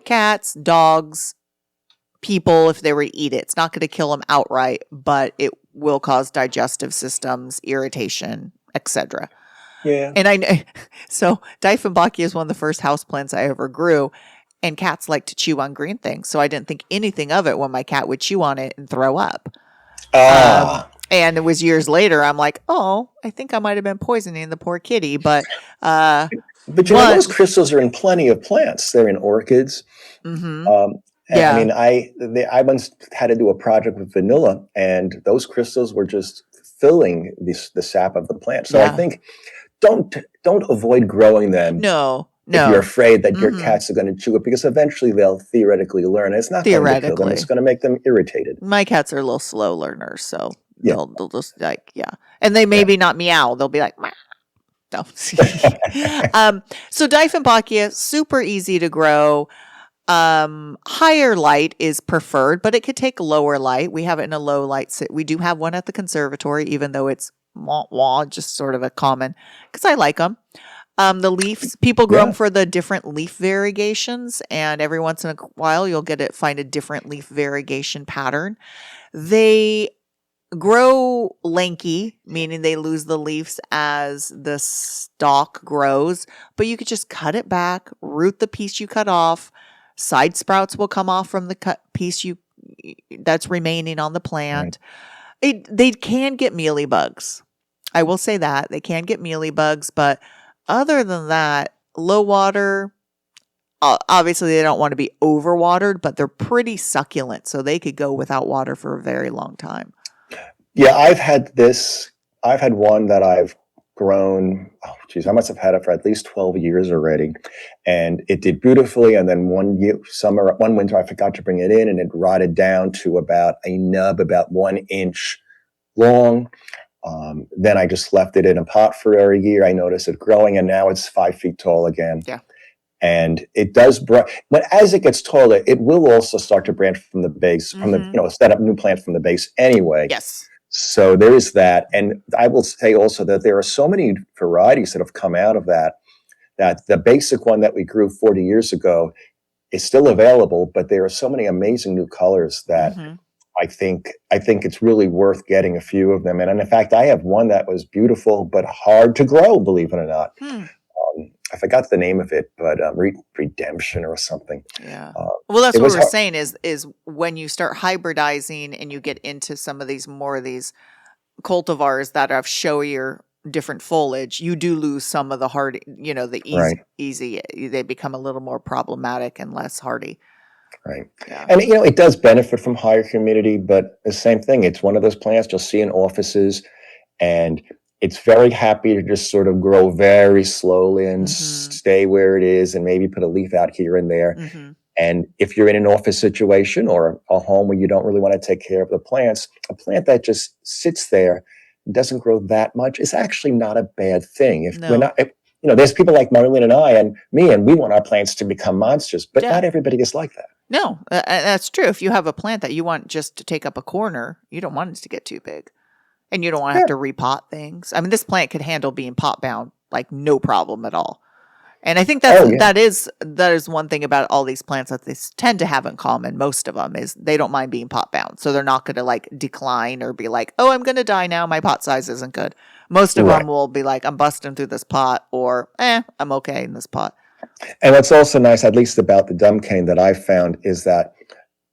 cats, dogs, people if they were to eat it. It's not going to kill them outright, but it will cause digestive systems, irritation, etc. Yeah. And I know, so Dieffenbachia is one of the first houseplants I ever grew, and cats like to chew on green things. So I didn't think anything of it when my cat would chew on it and throw up. And it was years later, I'm like, oh, I think I might have been poisoning the poor kitty. But those crystals are in plenty of plants. They're in orchids. Mm-hmm. I mean, I once had to do a project with vanilla, and those crystals were just filling the sap of the plant. So I think don't avoid growing them. No. If you're afraid that your cats are going to chew it, because eventually they'll theoretically learn. It's not going to kill them. It's going to make them irritated. My cats are a little slow learners, so they'll just and they maybe not meow. They'll be like, meow. No. So Dieffenbachia, super easy to grow. Higher light is preferred, but it could take lower light. We have it in a low light. We do have one at the conservatory, even though it's just sort of a common, because I like them. The leaves, people grow them for the different leaf variegations, and every once in a while you'll find a different leaf variegation pattern. They grow lanky, meaning they lose the leaves as the stalk grows, but you could just cut it back, root the piece you cut off. Side sprouts will come off from the cut piece that's remaining on the plant. Right. They can get mealy bugs. I will say that they can get mealy bugs, but other than that, low water, obviously they don't want to be overwatered, but they're pretty succulent, so they could go without water for a very long time. Yeah, I've had one that I've grown, oh geez, I must have had it for at least 12 years already. And it did beautifully. And then one winter, I forgot to bring it in and it rotted down to about a nub, about 1 inch long. Then I just left it in a pot for a year. I noticed it growing and now it's 5 feet tall again. Yeah. And it does, but as it gets taller, it will also start to branch from the base, from the, set up new plant from the base anyway. Yes. So there is that. And I will say also that there are so many varieties that have come out of that the basic one that we grew 40 years ago is still available, but there are so many amazing new colors that I think it's really worth getting a few of them. And in fact, I have one that was beautiful, but hard to grow, believe it or not. I forgot the name of it, but Redemption or something. Yeah. Well, that's what we're hard. saying is when you start hybridizing and you get into some of these cultivars that have showier different foliage, you do lose some of the hard, the easy, they become a little more problematic and less hardy. Right. Yeah. And, it does benefit from higher humidity, but the same thing. It's one of those plants you'll see in offices and it's very happy to just sort of grow very slowly and stay where it is and maybe put a leaf out here and there. And if you're in an office situation or a home where you don't really want to take care of the plants, a plant that just sits there and doesn't grow that much is actually not a bad thing. There's people like Marlene and I and me, and we want our plants to become monsters, but not everybody is like that. No, that's true. If you have a plant that you want just to take up a corner, you don't want it to get too big. And you don't want to have to repot things. I mean, this plant could handle being pot bound like no problem at all. And I think that is one thing about all these plants that they tend to have in common. Most of them is they don't mind being pot bound, so they're not going to like decline or be like, "Oh, I'm going to die now. My pot size isn't good." Most of them will be like, "I'm busting through this pot," or I'm okay in this pot." And what's also nice, at least about the dumb cane that I found, is that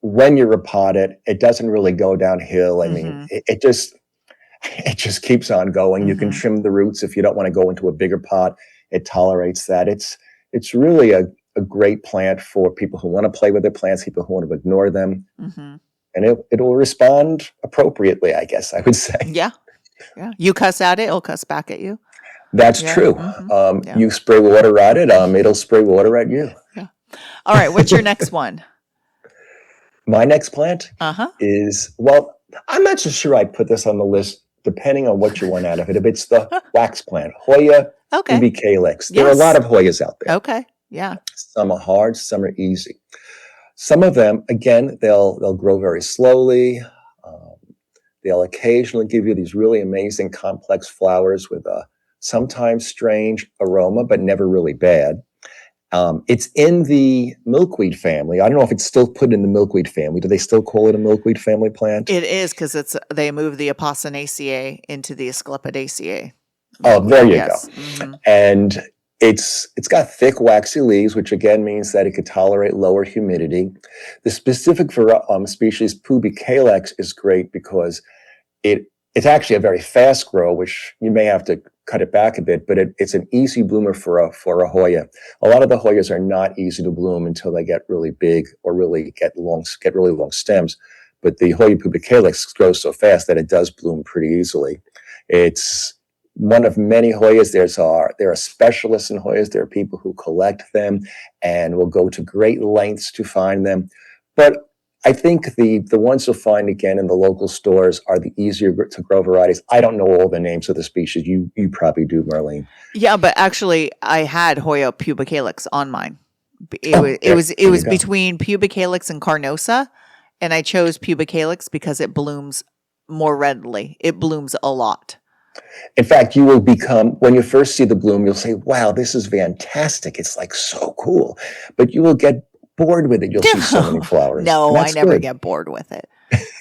when you repot it, it doesn't really go downhill. I mean, it just keeps on going. You can trim the roots if you don't want to go into a bigger pot. It tolerates that. It's really a great plant for people who want to play with their plants, people who want to ignore them. And it will respond appropriately, I guess I would say. Yeah. Yeah. You cuss at it, it'll cuss back at you. That's true. You spray water at it, it'll spray water at you. Yeah. All right. What's your next one? My next plant is, well, I'm not so sure I'd put this on the list depending on what you want out of it. If it's the wax plant, Hoya pubicalyx. There are a lot of Hoyas out there. Okay. Yeah. Some are hard, some are easy. Some of them, again, they'll grow very slowly. They'll occasionally give you these really amazing complex flowers with a sometimes strange aroma, but never really bad. It's in the milkweed family. I don't know if it's still put in the milkweed family. Do they still call it a milkweed family plant? It is because they moved the Apocynaceae into the Asclepidaceae. Oh, there you go. And it's got thick, waxy leaves, which again means that it could tolerate lower humidity. The specific species pubicalyx is great because it's actually a very fast grow, which you may have to cut it back a bit, but it's an easy bloomer for a Hoya. A lot of the Hoyas are not easy to bloom until they get really big or really get really long stems. But the Hoya pubicalyx grows so fast that it does bloom pretty easily. It's one of many Hoyas. There are specialists in Hoyas. There are people who collect them and will go to great lengths to find them. But I think the ones you'll find again in the local stores are the easier to grow varieties. I don't know all the names of the species. You probably do, Marlene. Yeah, but actually, I had Hoya pubicalyx on mine. It was between pubicalyx and carnosa, and I chose pubicalyx because it blooms more readily. It blooms a lot. In fact, you will become, when you first see the bloom, you'll say, "Wow, this is fantastic. It's like so cool." But you will get bored with it. You'll see so many flowers. No, I never get bored with it.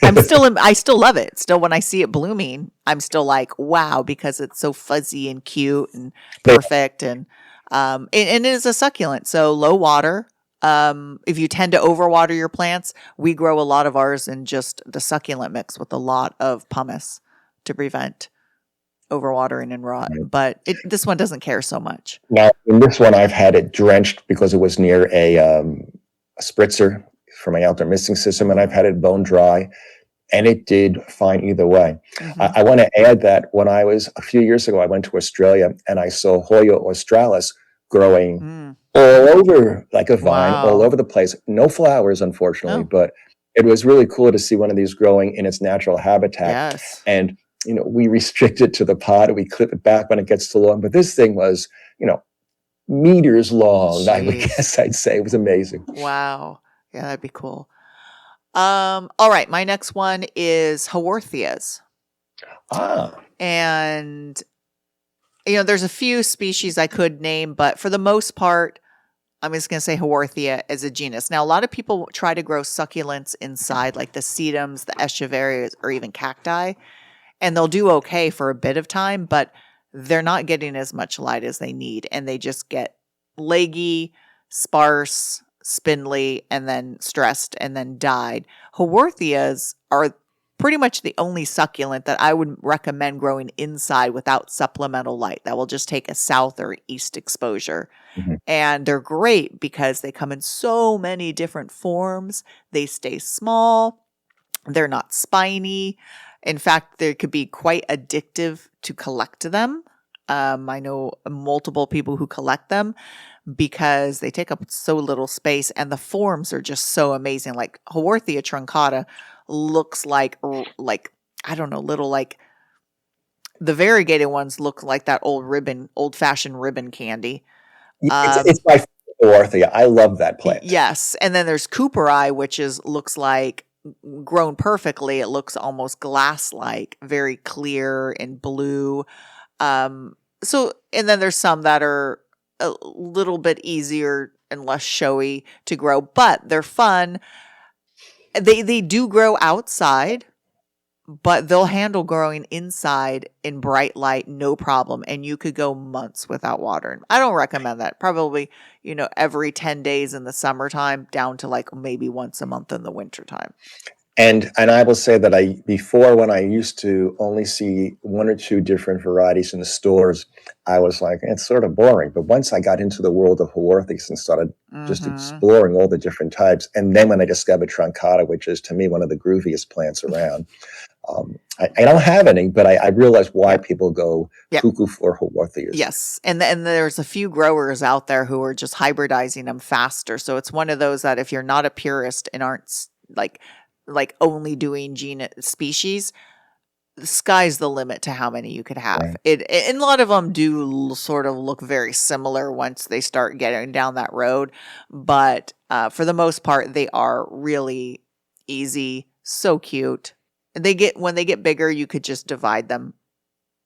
I still love it. Still, when I see it blooming, I'm still like, wow, because it's so fuzzy and cute and perfect. And it is a succulent. So low water. If you tend to overwater your plants, we grow a lot of ours in just the succulent mix with a lot of pumice to prevent overwatering and rot. But this one doesn't care so much. Now, in this one, I've had it drenched because it was near a spritzer for my outdoor misting system, and I've had it bone dry, and it did fine either way. I want to add that a few years ago, I went to Australia and I saw Hoya australis growing all over like a vine, all over the place. No flowers, unfortunately, but it was really cool to see one of these growing in its natural habitat. Yes. And, we restrict it to the pot and we clip it back when it gets too long. But this thing was, meters long, I would guess I'd say. It was amazing. Wow. Yeah, that'd be cool. All right. My next one is Haworthias. And, there's a few species I could name, but for the most part, I'm just going to say Haworthia as a genus. Now, a lot of people try to grow succulents inside, like the sedums, the echeverias, or even cacti, and they'll do okay for a bit of time, but they're not getting as much light as they need, and they just get leggy, sparse, spindly, and then stressed, and then died. Haworthias are pretty much the only succulent that I would recommend growing inside without supplemental light. That will just take a south or east exposure. And they're great because they come in so many different forms. They stay small. They're not spiny. In fact, they could be quite addictive to collect them. I know multiple people who collect them because they take up so little space and the forms are just so amazing. Like Haworthia truncata looks like I don't know, little like the variegated ones look like that old fashioned ribbon candy. It's my favorite Haworthia. I love that plant. Yes, and then there's Cooperi, which looks like grown perfectly. It looks almost glass-like, very clear and blue. And then there's some that are a little bit easier and less showy to grow, but they're fun. They do grow outside, but they'll handle growing inside in bright light, no problem. And you could go months without watering. I don't recommend that. Probably, every 10 days in the summertime down to like maybe once a month in the wintertime. And I will say that before when I used to only see one or two different varieties in the stores, I was like, it's sort of boring. But once I got into the world of Haworthias and started just exploring all the different types, and then when I discovered truncata, which is to me one of the grooviest plants around, I don't have any, but I realize why people go cuckoo for Haworthias. Yes, and there's a few growers out there who are just hybridizing them faster. So it's one of those that if you're not a purist and aren't like only doing species, the sky's the limit to how many you could have. And a lot of them do sort of look very similar once they start getting down that road. But for the most part, they are really easy, so cute. When they get bigger, you could just divide them.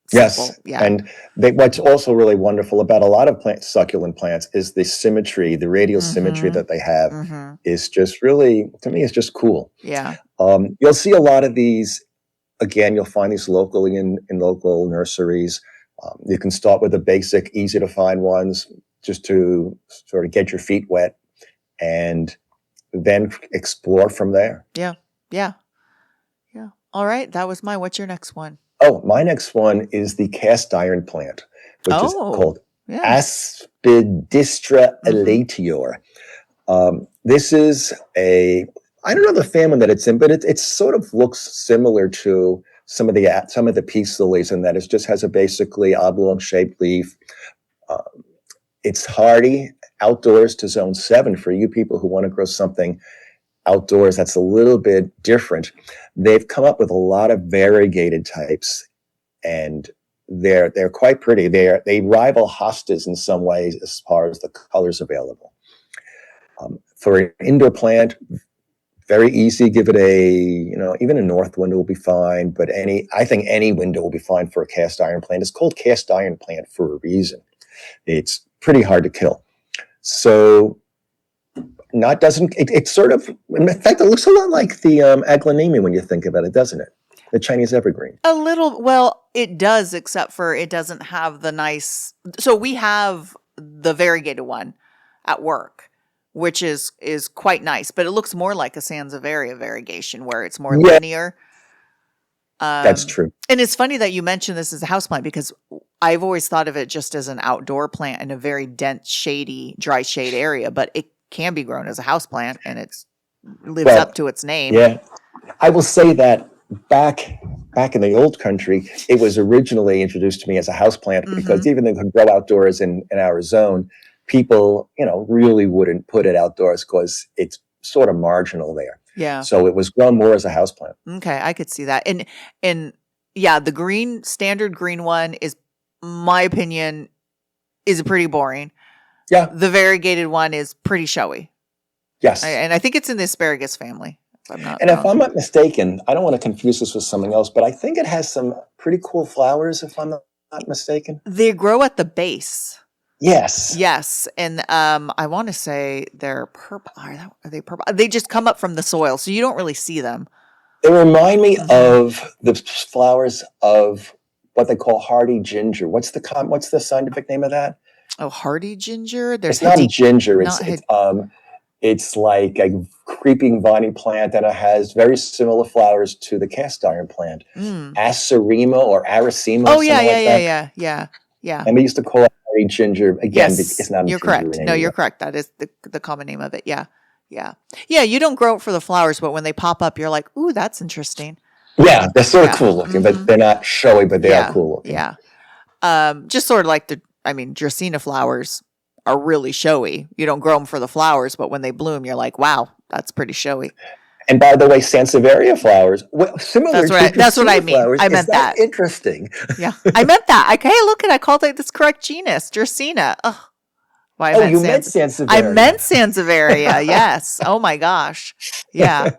Simple. Yes, yeah. And what's also really wonderful about a lot of succulent plants is the symmetry, the radial symmetry that they have is just really, to me, it's just cool. Yeah. You'll see a lot of these, again, you'll find these locally in local nurseries. You can start with the basic, easy to find ones just to sort of get your feet wet and then explore from there. Yeah. Yeah. Yeah. All right. That was mine. What's your next one? Oh, my next one is the cast iron plant, which is called Aspidistra elatior. This is I don't know the family that it's in, but it sort of looks similar to some of the peace lilies in that it just has a basically oblong shaped leaf. It's hardy outdoors to zone 7 for you people who want to grow something outdoors that's a little bit different. They've come up with a lot of variegated types, and they're quite pretty. They rival hostas in some ways as far as the colors available. For an indoor plant, very easy. Give it even a north window will be fine, but I think any window will be fine for a cast iron plant. It's called cast iron plant for a reason. It's pretty hard to kill. So it sort of, in fact, it looks a lot like the aglaoneme when you think about it, doesn't it? The Chinese evergreen. A little, well, it does, except for it doesn't have the nice, so we have the variegated one at work, which is quite nice, but it looks more like a Sansevieria variegation where it's more linear. That's true. And it's funny that you mentioned this as a houseplant because I've always thought of it just as an outdoor plant in a very dense, shady, dry shade area, but it can be grown as a houseplant and it's lives Well, up to its name. yeah, I will say that back in the old country, it was originally introduced to me as a houseplant because even though it could grow outdoors in our zone, people, really wouldn't put it outdoors because it's sort of marginal there. Yeah. So it was grown more as a houseplant. Okay, I could see that. And yeah, the standard green one is, my opinion, is pretty boring. Yeah. The variegated one is pretty showy. Yes. And I think it's in the asparagus family. If I'm not And if wrong. I'm not mistaken, I don't want to confuse this with something else, but I think it has some pretty cool flowers, if I'm not mistaken. They grow at the base. Yes. Yes, and I want to say they're purple. Are they purple? They just come up from the soil, so you don't really see them. They remind me of the flowers of what they call hardy ginger. What's the scientific name of that? Oh, hardy ginger. It's not ginger. It's like a creeping viney plant, and it has very similar flowers to the cast iron plant. Acerima or Aracima. Oh, yeah. And we used to call it hardy ginger. Again, Yes, it's not a you're ginger correct. in No, any you're way. correct. That is the common name of it. Yeah. You don't grow it for the flowers, but when they pop up, you're like, ooh, that's interesting. Yeah, they're sort of cool looking, but they're not showy, but they are cool looking. Yeah. Just sort of like Dracaena flowers are really showy. You don't grow them for the flowers, but when they bloom, you're like, wow, that's pretty showy. And by the way, Sansevieria flowers, similar to that's what I Dracaena mean. flowers. I meant Is that that. interesting? Yeah, I meant that. Hey, look, I called it this correct genus, Dracaena. Oh, well, You meant Sansevieria. I meant Sansevieria. Yes. Oh my gosh. Yeah.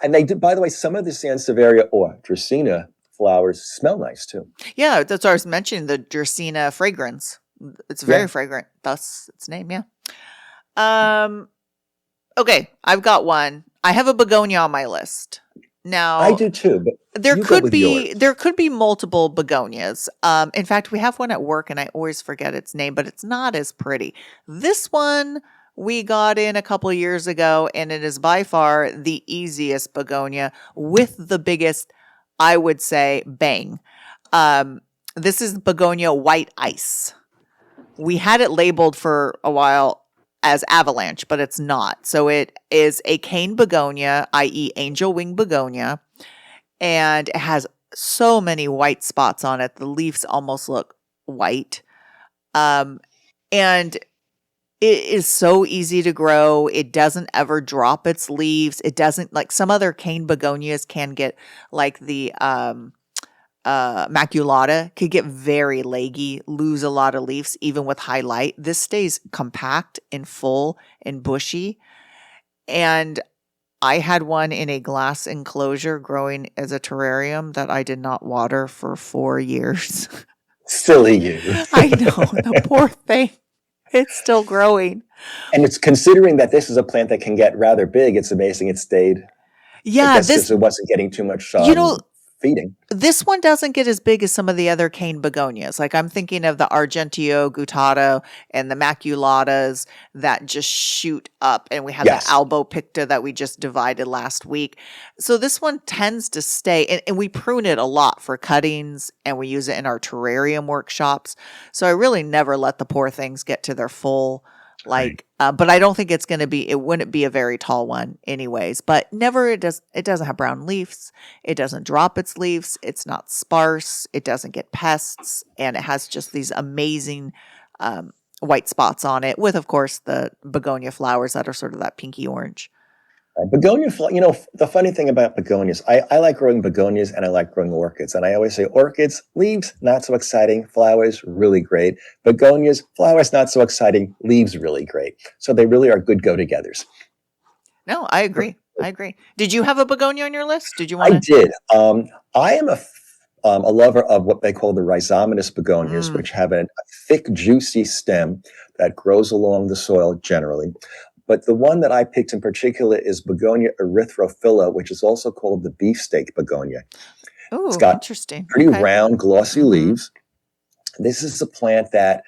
And they do. By the way, some of the Sansevieria or Dracaena flowers smell nice too. Yeah, that's what I was mentioning. The Dracaena fragrance. It's very fragrant. Thus its name. Yeah. Okay, I've got one. I have a begonia on my list. Now I do too, but there you go could with be yours. multiple begonias. In fact, we have one at work and I always forget its name, but it's not as pretty. This one we got in a couple of years ago and it is by far the easiest begonia with the biggest, I would say, bang. This is begonia white ice. We had it labeled for a while as avalanche, but it's not. So it is a cane begonia, i.e. angel wing begonia, and it has so many white spots on it. The leaves almost look white. And it is so easy to grow. It doesn't ever drop its leaves. It doesn't, like some other cane begonias can get, like the maculata could get very leggy, lose a lot of leaves even with high light. This stays compact and full and bushy. And I had one in a glass enclosure growing as a terrarium that I did not water for 4 years. Silly you. I know, the poor thing. It's still growing. And it's considering that this is a plant that can get rather big. It's amazing it stayed. Yeah, because it wasn't getting too much feeding. This one doesn't get as big as some of the other cane begonias. Like I'm thinking of the Argenteo guttata and the maculatas that just shoot up. And we have the albopicta that we just divided last week. So this one tends to stay, and we prune it a lot for cuttings and we use it in our terrarium workshops. So I really never let the poor things get to their full but I don't think it wouldn't be a very tall one anyways, but it doesn't have brown leaves. It doesn't drop its leaves. It's not sparse. It doesn't get pests. And it has just these amazing, white spots on it with, of course, the begonia flowers that are sort of that pinky orange. Begonia, the funny thing about begonias, I like growing begonias and I like growing orchids. And I always say orchids, leaves, not so exciting. Flowers, really great. Begonias, flowers, not so exciting. Leaves, really great. So they really are good go-togethers. No, I agree. Did you have a begonia on your list? Did you want I did. I am a lover of what they call the rhizomatous begonias, which have a thick, juicy stem that grows along the soil generally. But the one that I picked in particular is Begonia erythrophylla, which is also called the beefsteak begonia. Oh, it's got interesting. Pretty round, glossy leaves. This is a plant that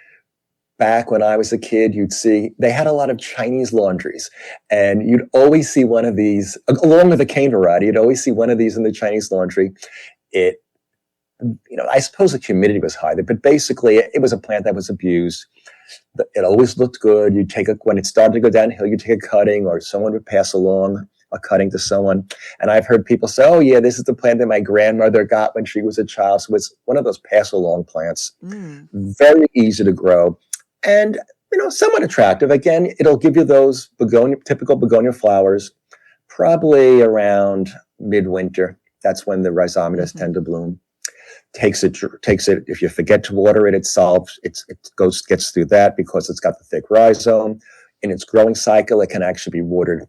back when I was a kid, you'd see, they had a lot of Chinese laundries. And you'd always see one of these, along with the cane variety, you'd always see one of these in the Chinese laundry. it, I suppose the humidity was high, but basically it was a plant that was abused. It always looked good. When it started to go downhill, you take a cutting, or someone would pass along a cutting to someone. And I've heard people say, oh yeah, this is the plant that my grandmother got when she was a child. So it's one of those pass along plants. Very easy to grow. And, somewhat attractive. Again, it'll give you those typical begonia flowers, probably around midwinter. That's when the rhizometas tend to bloom. Takes it. If you forget to water it, gets through that because it's got the thick rhizome. In its growing cycle, it can actually be watered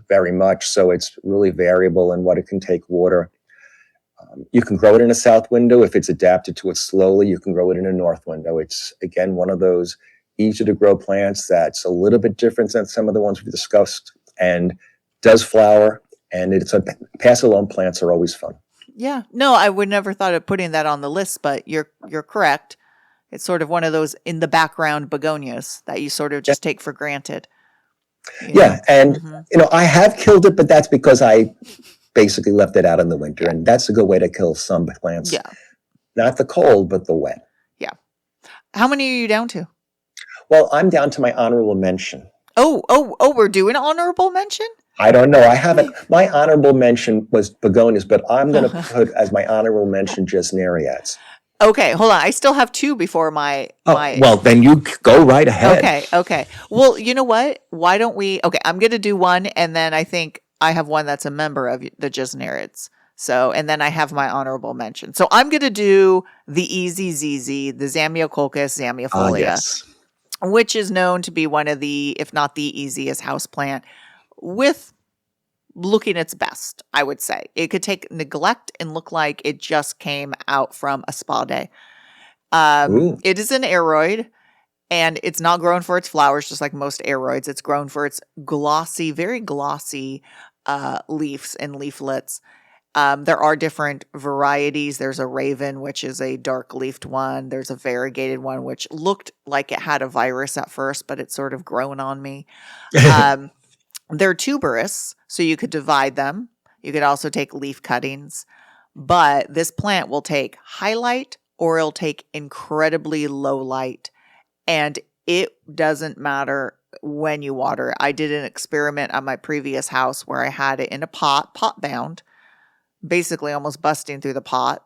very much. So it's really variable in what it can take water. You can grow it in a south window. If it's adapted to it slowly, you can grow it in a north window. It's, again, one of those easy to grow plants that's a little bit different than some of the ones we discussed, and does flower. And pass along plants are always fun. Yeah. No, I would never thought of putting that on the list, but you're correct. It's sort of one of those in the background begonias that you sort of just take for granted. Yeah. And, I have killed it, but that's because I basically left it out in the winter. And that's a good way to kill some plants. Yeah. Not the cold, but the wet. Yeah. How many are you down to? Well, I'm down to my honorable mention. Oh, we're doing honorable mention? I don't know. I haven't. My honorable mention was begonias, but I'm going to put as my honorable mention gesneriads. Okay, hold on. I still have two before my. Well, then you go right ahead. Okay. Well, you know what? Why don't we? Okay, I'm going to do one, and then I think I have one that's a member of the gesneriads. So, and then I have my honorable mention. So I'm going to do the easy ZZ, the Zamioculcas zammiifolia, Yes. which is known to be one of the, if not the easiest houseplant, with looking its best, I would say. It could take neglect and look like it just came out from a spa day. It is an aroid, and it's not grown for its flowers, just like most aroids. It's grown for its glossy, very glossy leaves and leaflets. There are different varieties. There's a raven, which is a dark leafed one. There's a variegated one, which looked like it had a virus at first, but it's sort of grown on me. They're tuberous, so you could divide them. You could also take leaf cuttings, but this plant will take highlight or it'll take incredibly low light, and it doesn't matter when you water it. I did an experiment on my previous house where I had it in a pot bound, basically almost busting through the pot,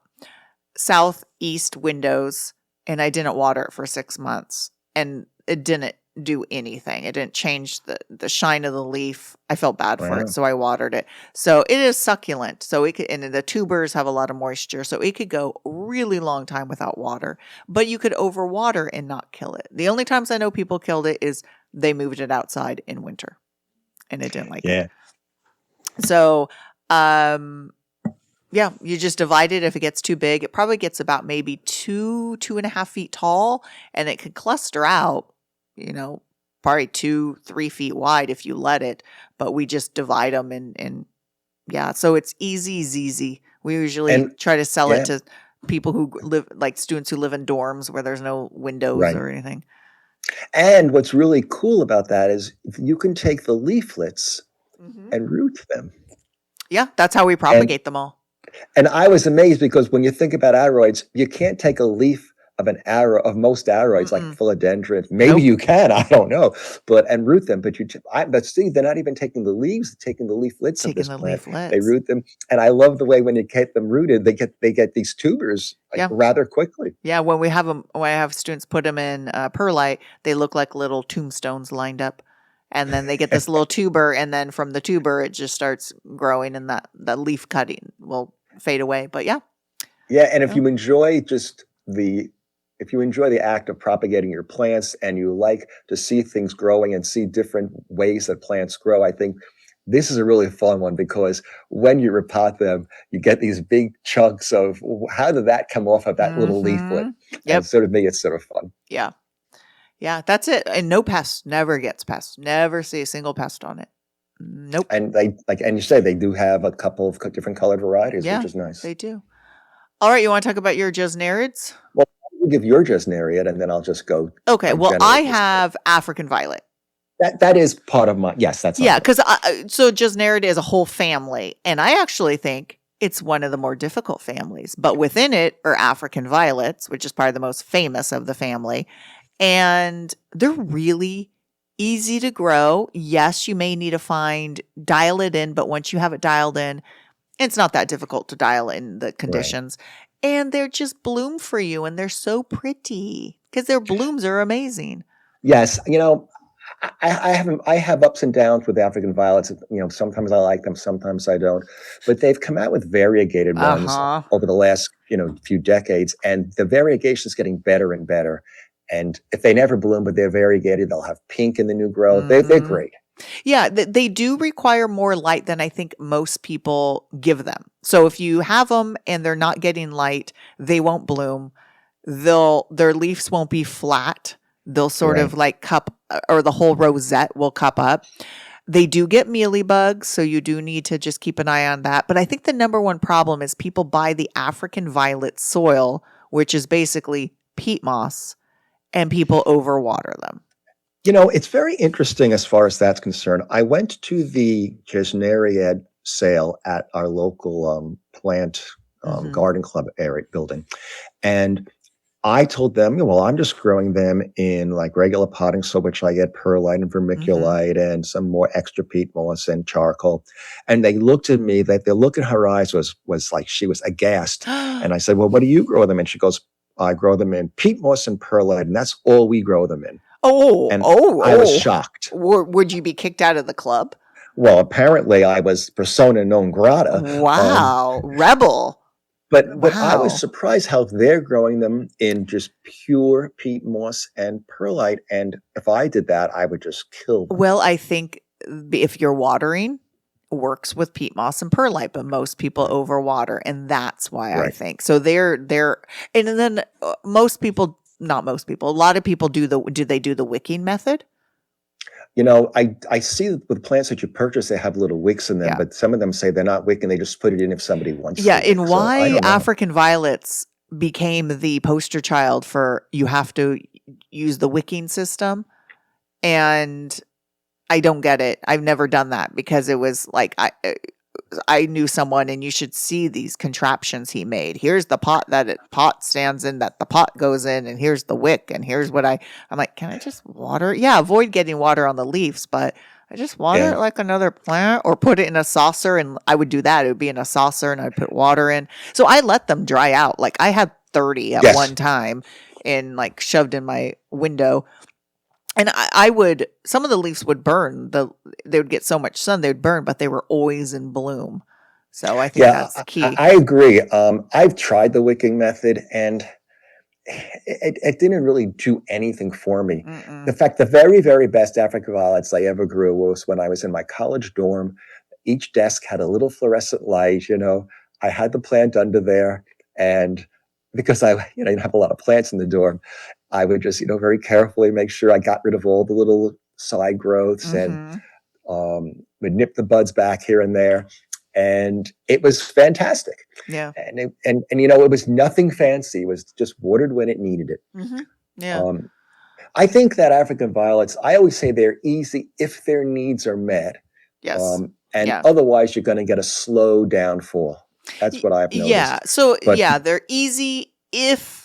southeast windows, and I didn't water it for 6 months, and it didn't do anything. It didn't change the shine of the leaf. I felt bad for it, so I watered it. So it is succulent. So it could, and the tubers have a lot of moisture, so it could go a really long time without water. But you could overwater and not kill it. The only times I know people killed it is they moved it outside in winter, and it didn't like it. So, yeah, you just divide it. If it gets too big, it probably gets about maybe 2.5 feet tall, and it could cluster out, probably 2-3 feet wide if you let it. But we just divide them, and yeah, so it's easy ZZ. We usually try to sell it to people who live, like students who live in dorms where there's no windows or anything. And what's really cool about that is you can take the leaflets and root them. Yeah, that's how we propagate them all. And I was amazed because when you think about aroids, you can't take a leaf of most aroids, like philodendrons. Maybe you can, I don't know, and root them. But see, they're not even taking the leaves; they're taking the leaflets of this plant. They root them, and I love the way when you get them rooted, they get these tubers rather quickly. Yeah, when I have students put them in perlite, they look like little tombstones lined up. And then they get this little tuber, and then from the tuber, it just starts growing, and the leaf cutting will fade away. But yeah. And if you enjoy the act of propagating your plants, and you like to see things growing and see different ways that plants grow, I think this is a really fun one, because when you repot them, you get these big chunks of how did that come off of that little leaflet? And sort of make it sort of fun. Yeah. Yeah, that's it. And no pests. Never gets pests. Never see a single pest on it. Nope. And you say they do have a couple of different colored varieties, which is nice. They do. All right, you want to talk about your gesneriads? Well, you give your gesneriad, and then I'll just go. Okay. Well, I have African violet. That is part of my. Yes, that's because so gesneriad is a whole family, and I actually think It's one of the more difficult families, but within it are African violets, which is probably the most famous of the family. And they're really easy to grow. Yes, you may need to dial it in, but once you have it dialed in, it's not that difficult to dial in the conditions. And they're just bloom for you, and they're so pretty because their blooms are amazing. Yes, I have ups and downs with African violets. Sometimes I like them, sometimes I don't. But they've come out with variegated ones Uh-huh. over the last few decades, and the variegation is getting better and better. And if they never bloom, but they're variegated, they'll have pink in the new growth. They're Mhm. great. Yeah, they do require more light than I think most people give them. So if you have them and they're not getting light, they won't bloom. Their leaves won't be flat. They'll sort of like cup, or the whole rosette will cup up. They do get mealybugs, so you do need to just keep an eye on that. But I think the number one problem is people buy the African violet soil, which is basically peat moss, and people overwater them. It's very interesting as far as that's concerned. I went to the Gesneriad sale at our local plant garden club area building, and I told them, well, I'm just growing them in like regular potting soil, which I get perlite and vermiculite and some more extra peat moss and charcoal. And they looked at me, that the look in her eyes was like she was aghast. And I said, well, what do you grow them in? She goes, I grow them in peat moss and perlite, and that's all we grow them in. And I was shocked. Would you be kicked out of the club? Well, apparently I was persona non grata. Wow, rebel. But I was surprised how they're growing them in just pure peat moss and perlite. And if I did that, I would just kill them. Well, I think if you're watering, works with peat moss and perlite, but most people overwater, and that's why I think so. They're and then not most people. A lot of people do they do the wicking method? I see with plants that you purchase, they have little wicks in them, but some of them say they're not wicking. They just put it in if somebody wants to. Yeah, and why African violets became the poster child for you have to use the wicking system. And I don't get it. I've never done that because it was like I knew someone, and you should see these contraptions he made. Here's the pot pot stands in, that the pot goes in, and here's the wick, and here's what I'm like, can I just water? Yeah, avoid getting water on the leaves, but I just water it like another plant, or put it in a saucer, and I would do that. It would be in a saucer, and I'd put water in. So I let them dry out. Like I had 30 at one time, and like shoved in my window. And I would, some of the leaves would burn. They would get so much sun, they would burn, but they were always in bloom. So I think that's the key. I agree. I've tried the wicking method, and it didn't really do anything for me. In fact, the very, very best African violets I ever grew was when I was in my college dorm. Each desk had a little fluorescent light. I had the plant under there, and because I didn't have a lot of plants in the dorm, I would just, very carefully make sure I got rid of all the little side growths and would nip the buds back here and there. And it was fantastic. Yeah. And it was nothing fancy. It was just watered when it needed it. Yeah. I think that African violets, I always say they're easy if their needs are met. Yes. Otherwise you're going to get a slow downfall. That's what I've noticed. Yeah. So they're easy if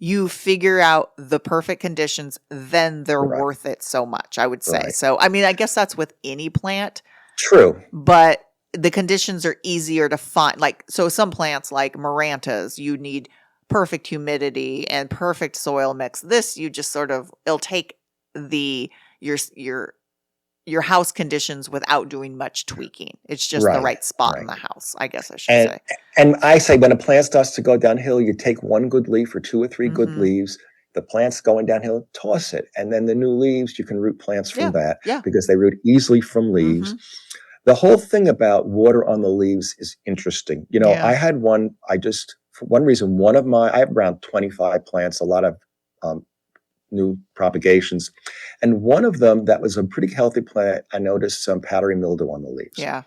you figure out the perfect conditions, then they're worth it so much, I would say. So, I mean, I guess that's with any plant. True. But the conditions are easier to find. Like, so some plants like Marantas, you need perfect humidity and perfect soil mix. This, you just sort of, it'll take your house conditions without doing much tweaking. It's just the right spot in the house, I guess I should say. And I say when a plant starts to go downhill, you take one good leaf or two or three good leaves. The plant's going downhill, toss it. And then the new leaves, you can root plants from that because they root easily from leaves. The whole thing about water on the leaves is interesting. I had one, for one reason, I have around 25 plants, a lot of new propagations. And one of them that was a pretty healthy plant, I noticed some powdery mildew on the leaves. Yeah.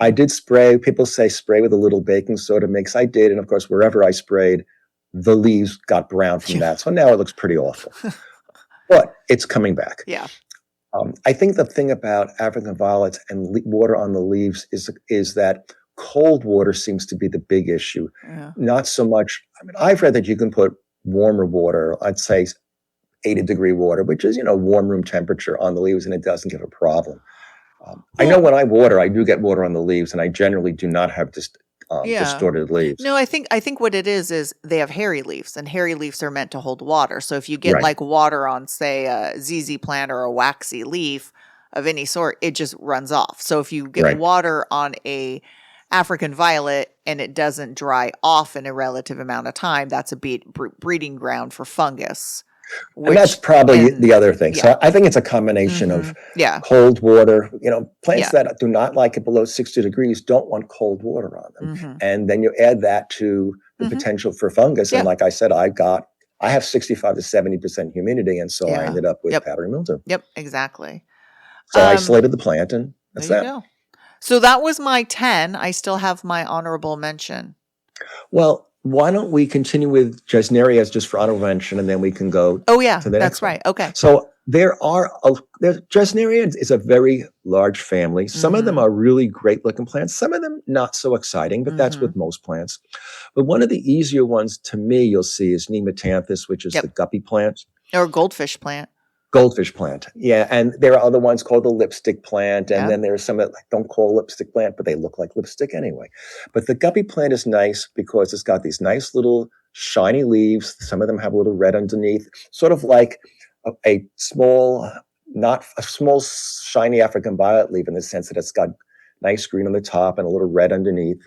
I did spray. People say spray with a little baking soda mix. I did. And of course, wherever I sprayed, the leaves got brown from that. So now it looks pretty awful. But it's coming back. Yeah. I think the thing about African violets and water on the leaves is that cold water seems to be the big issue. Yeah. Not so much. I mean, I've read that you can put warmer water, I'd say 80-degree water, which is, warm room temperature on the leaves, and it doesn't give a problem. I know when I water, I do get water on the leaves, and I generally do not have Yeah. distorted leaves. No, I think what it is they have hairy leaves, and hairy leaves are meant to hold water. So if you get Right. like water on, say, a ZZ plant or a waxy leaf of any sort, it just runs off. So if you get Right. water on a African violet and it doesn't dry off in a relative amount of time, that's a breeding ground for fungus. And that's probably the other thing. yeah. So I think it's a combination of Yeah. cold water. Plants Yeah. that do not like it below 60 degrees don't want cold water on them. Mhm. And then you add that to the Mhm. potential for fungus. Yeah. And like I said, I have 65 to 70% humidity, and so I Yeah. ended up with Yep. powdery mildew. Yep, exactly. So I isolated the plant, and that's There you that. go. So that was my 10. I still have my honorable mention. Well, why don't we continue with Gesnerias just for honorable mention, and then we can go Oh, yeah, to the that's next one. right. Okay. So Gesneria is a very large family. Some of them Mhm. are really great looking plants. Some of them not so exciting, but that's with most plants. But one of the easier ones to me, you'll see, is Nematanthus, which is Yep. the guppy plant. Or goldfish plant. Goldfish plant. Yeah. And there are other ones called the lipstick plant. And Yeah. then there's some that don't call lipstick plant, but they look like lipstick anyway. But the guppy plant is nice because it's got these nice little shiny leaves. Some of them have a little red underneath, sort of like a small, not a small, shiny African violet leaf in the sense that it's got nice green on the top and a little red underneath.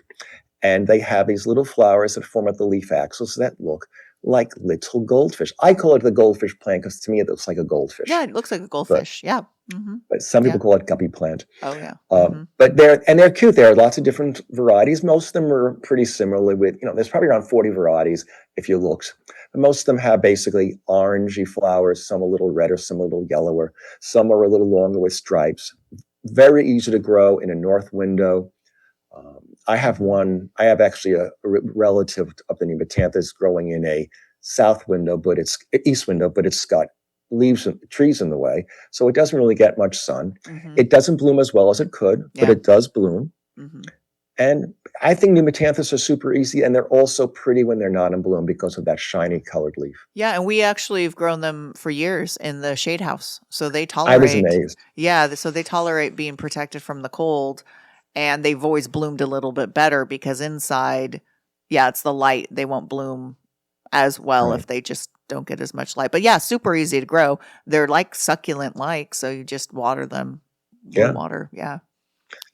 And they have these little flowers that form at the leaf axils that look like little goldfish. I call it the goldfish plant because to me it looks like a goldfish. Yeah, it looks like a goldfish. Yeah. Mm-hmm. But some people Yeah. call it guppy plant. Oh, yeah. But they're cute. There are lots of different varieties. Most of them are pretty similar with, there's probably around 40 varieties if you looked. But most of them have basically orangey flowers, some a little redder, some a little yellower. Some are a little longer with stripes. Very easy to grow in a north window. I have actually a relative of the Nematanthus growing in a south window, but it's east window, but it's got leaves and trees in the way. So it doesn't really get much sun. Mm-hmm. It doesn't bloom as well as it could, but Yeah. it does bloom. Mm-hmm. And I think Nematanthus are super easy, and they're also pretty when they're not in bloom because of that shiny colored leaf. Yeah, and we actually have grown them for years in the shade house. So they I tolerate. was amazed. Yeah, so they tolerate being protected from the cold, and they've always bloomed a little bit better because inside, yeah, it's the light. They won't bloom as well Right. if they just don't get as much light. But yeah, super easy to grow. They're like succulent-like, so you just water them. Yeah. Water, yeah.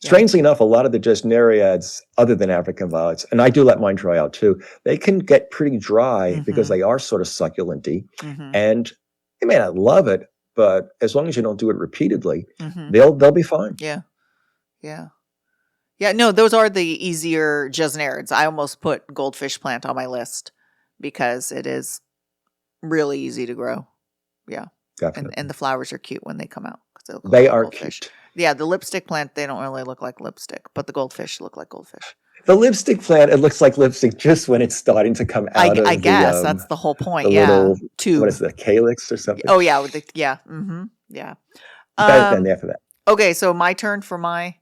Strangely enough, a lot of the Gesneriads, other than African violets, and I do let mine dry out too, they can get pretty dry because Mhm. they are sort of succulent-y. Mm-hmm. And they may not love it, but as long as you don't do it repeatedly, Mm-hmm. they'll be fine. Yeah. Yeah. Yeah, no, those are the easier Gesnerids. I almost put goldfish plant on my list because it is really easy to grow. Yeah. Definitely. And the flowers are cute when they come out. 'Cause they look They like are goldfish. cute. Yeah, the lipstick plant, they don't really look like lipstick, but the goldfish look like goldfish. The lipstick plant, it looks like lipstick just when it's starting to come out of I guess the, that's the whole point. the Yeah. little, Tube. what is it, calyx or something? Oh, yeah. Yeah. Mm-hmm. Yeah. Then after that. Okay, so my turn for my.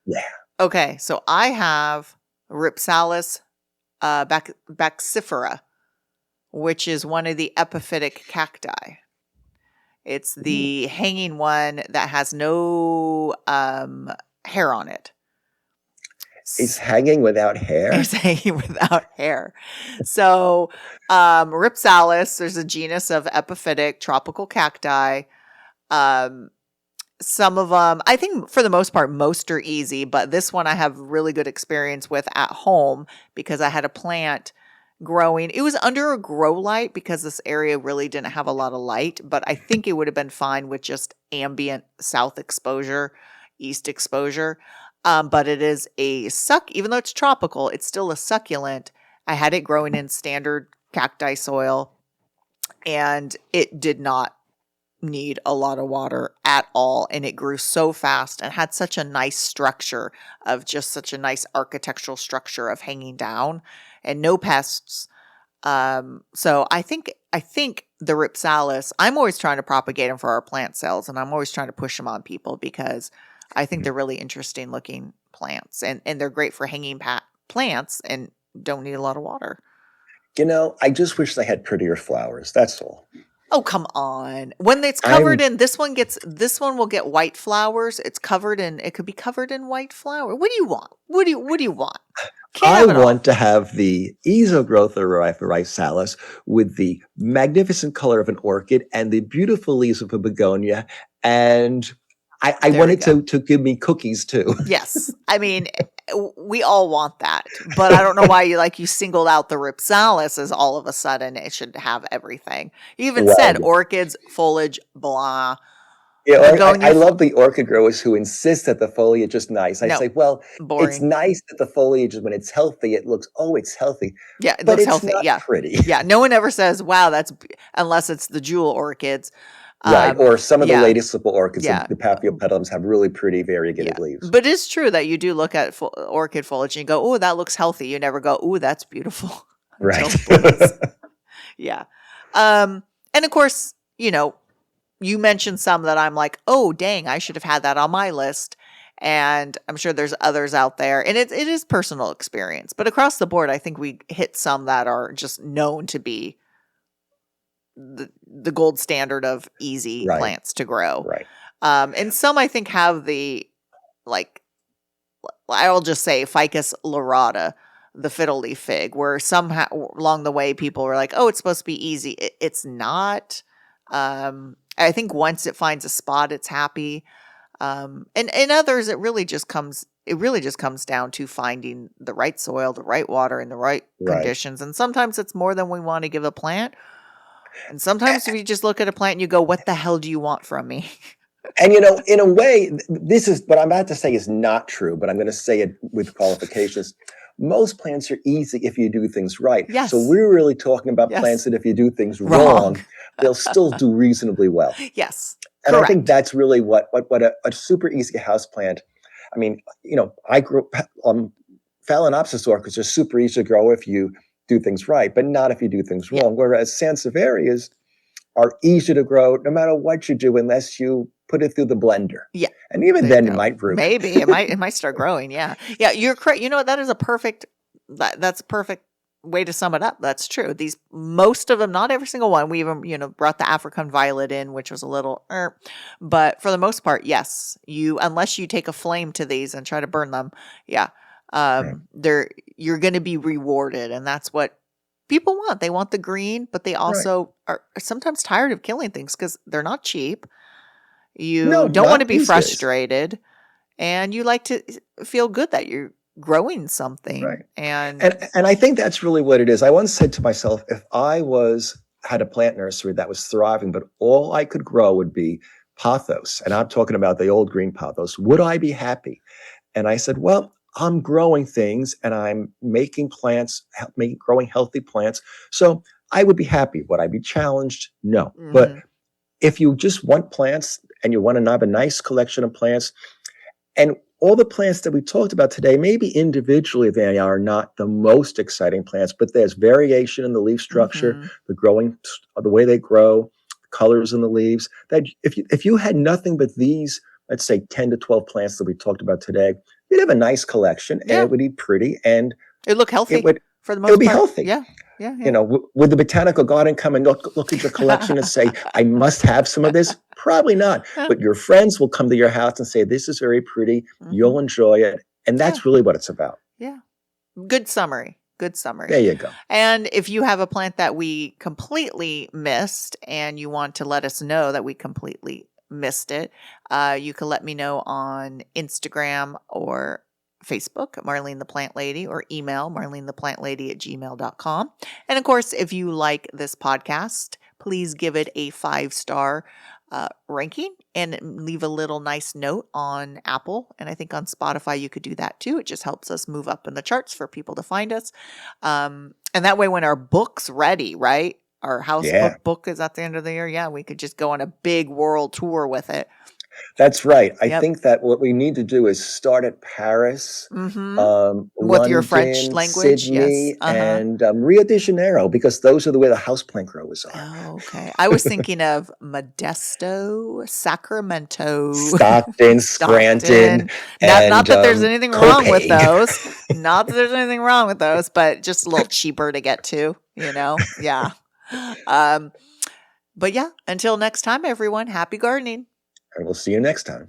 Yeah. Okay, so I have Rhipsalis baxifera, which is one of the epiphytic cacti. It's the hanging one that has no hair on it. It's hanging without hair. It's hanging without hair. So Rhipsalis, there's a genus of epiphytic tropical cacti. Some of them, I think for the most part, most are easy, but this one I have really good experience with at home because I had a plant growing. It was under a grow light because this area really didn't have a lot of light, but I think it would have been fine with just ambient south exposure, east exposure. But it is even though it's tropical, it's still a succulent. I had it growing in standard cacti soil, and it did not need a lot of water at all, and it grew so fast and had such a nice structure of just such a nice architectural structure of hanging down and no pests. So I think the Rhipsalis, I'm always trying to propagate them for our plant sales, and I'm always trying to push them on people because I think they're really interesting looking plants, and they're great for hanging plants and don't need a lot of water. I just wish they had prettier flowers. That's all. Oh, come on. When it's covered in this one will get white flowers. It could be covered in white flower. What do you want? What do you want? I want to have the ease of growth of Rizalis with the magnificent color of an orchid and the beautiful leaves of a begonia. And I want it to give me cookies too. Yes. I mean, we all want that, but I don't know why you singled out the Ripsalis as all of a sudden it should have everything. You even said orchids, foliage, blah. Yeah, I love the orchid growers who insist that the foliage is nice. I say, well, boring. It's nice that the foliage is when it's healthy. It looks, it's healthy. Yeah, it but looks it's healthy. Not pretty. Yeah, no one ever says, wow, unless it's the jewel orchids. Right, or some of the latest simple orchids, the papilopedilums have really pretty variegated leaves. But it's true that you do look at orchid foliage and you go, oh, that looks healthy. You never go, oh, that's beautiful. Right. Yeah. And of course, you mentioned some that I'm like, oh, dang, I should have had that on my list. And I'm sure there's others out there. And it is personal experience. But across the board, I think we hit some that are just known to be the gold standard of easy plants to grow. Right. And some I think have I'll just say Ficus lyrata, the fiddle leaf fig, where somehow along the way people were like, oh, it's supposed to be easy. It's not. I think once it finds a spot, it's happy. And in others, it really just comes down to finding the right soil, the right water, and the right conditions. And sometimes it's more than we want to give a plant. And sometimes we just look at a plant and you go, what the hell do you want from me? And, in a way, this is what I'm about to say is not true, but I'm going to say it with qualifications. Most plants are easy if you do things right. Yes. So we're really talking about plants that if you do things wrong, they'll still do reasonably well. Yes. And correct. I think that's really what a super easy house plant. I mean, I grew Phalaenopsis orchids are super easy to grow if you do things right, but not if you do things wrong. Whereas Sansevierias are easy to grow no matter what you do, unless you put it through the blender. Yeah. And even then it might root. Maybe it might start growing. Yeah. Yeah. You're correct. That is that's a perfect way to sum it up. That's true. Most of them, not every single one. We even, brought the African violet in, which was a little, but for the most part, yes, unless you take a flame to these and try to burn them. Yeah. You're going to be rewarded. And that's what people want. They want the green, but they also are sometimes tired of killing things because they're not cheap. You don't want to be frustrated and you like to feel good that you're growing something. Right. And I think that's really what it is. I once said to myself, if I had a plant nursery that was thriving, but all I could grow would be pothos, and I'm talking about the old green pothos, would I be happy? And I said, well, I'm growing things and I'm making plants, growing healthy plants. So I would be happy. Would I be challenged? No. Mm-hmm. But if you just want plants and you want to have a nice collection of plants, and all the plants that we talked about today, maybe individually they are not the most exciting plants, but there's variation in the leaf structure, the way they grow, colors in the leaves. That if you had nothing but these, let's say 10 to 12 plants that we talked about today, you'd have a nice collection and it would be pretty and it'd look healthy for the most part. It would be healthy. Yeah. Would the botanical garden come and look at your collection and say, I must have some of this? Probably not. But your friends will come to your house and say, this is very pretty. Mm-hmm. You'll enjoy it. And that's really what it's about. Yeah. Good summary. There you go. And if you have a plant that we completely missed and you want to let us know that we completely missed it, you can let me know on Instagram or Facebook, Marlene the Plant Lady, or email marlenetheplantlady@gmail.com. And of course, if you like this podcast, please give it a 5-star ranking and leave a little nice note on Apple. And I think on Spotify, you could do that too. It just helps us move up in the charts for people to find us. And that way, when our book's ready, right? Our house book is at the end of the year. Yeah, we could just go on a big world tour with it. That's right. I Yep. think that what we need to do is start at Paris, With your French London, language, yes. Sydney, and Rio de Janeiro, because those are the where the houseplant growers are. Oh, okay. I was thinking of Modesto, Sacramento, Stockton, Scranton, Stockton. Not and that there's anything wrong with Copaig. those. Not that there's anything wrong with those, but just a little cheaper to get to, you know? Yeah. Um, but yeah, until next time, everyone, happy gardening. And we'll see you next time.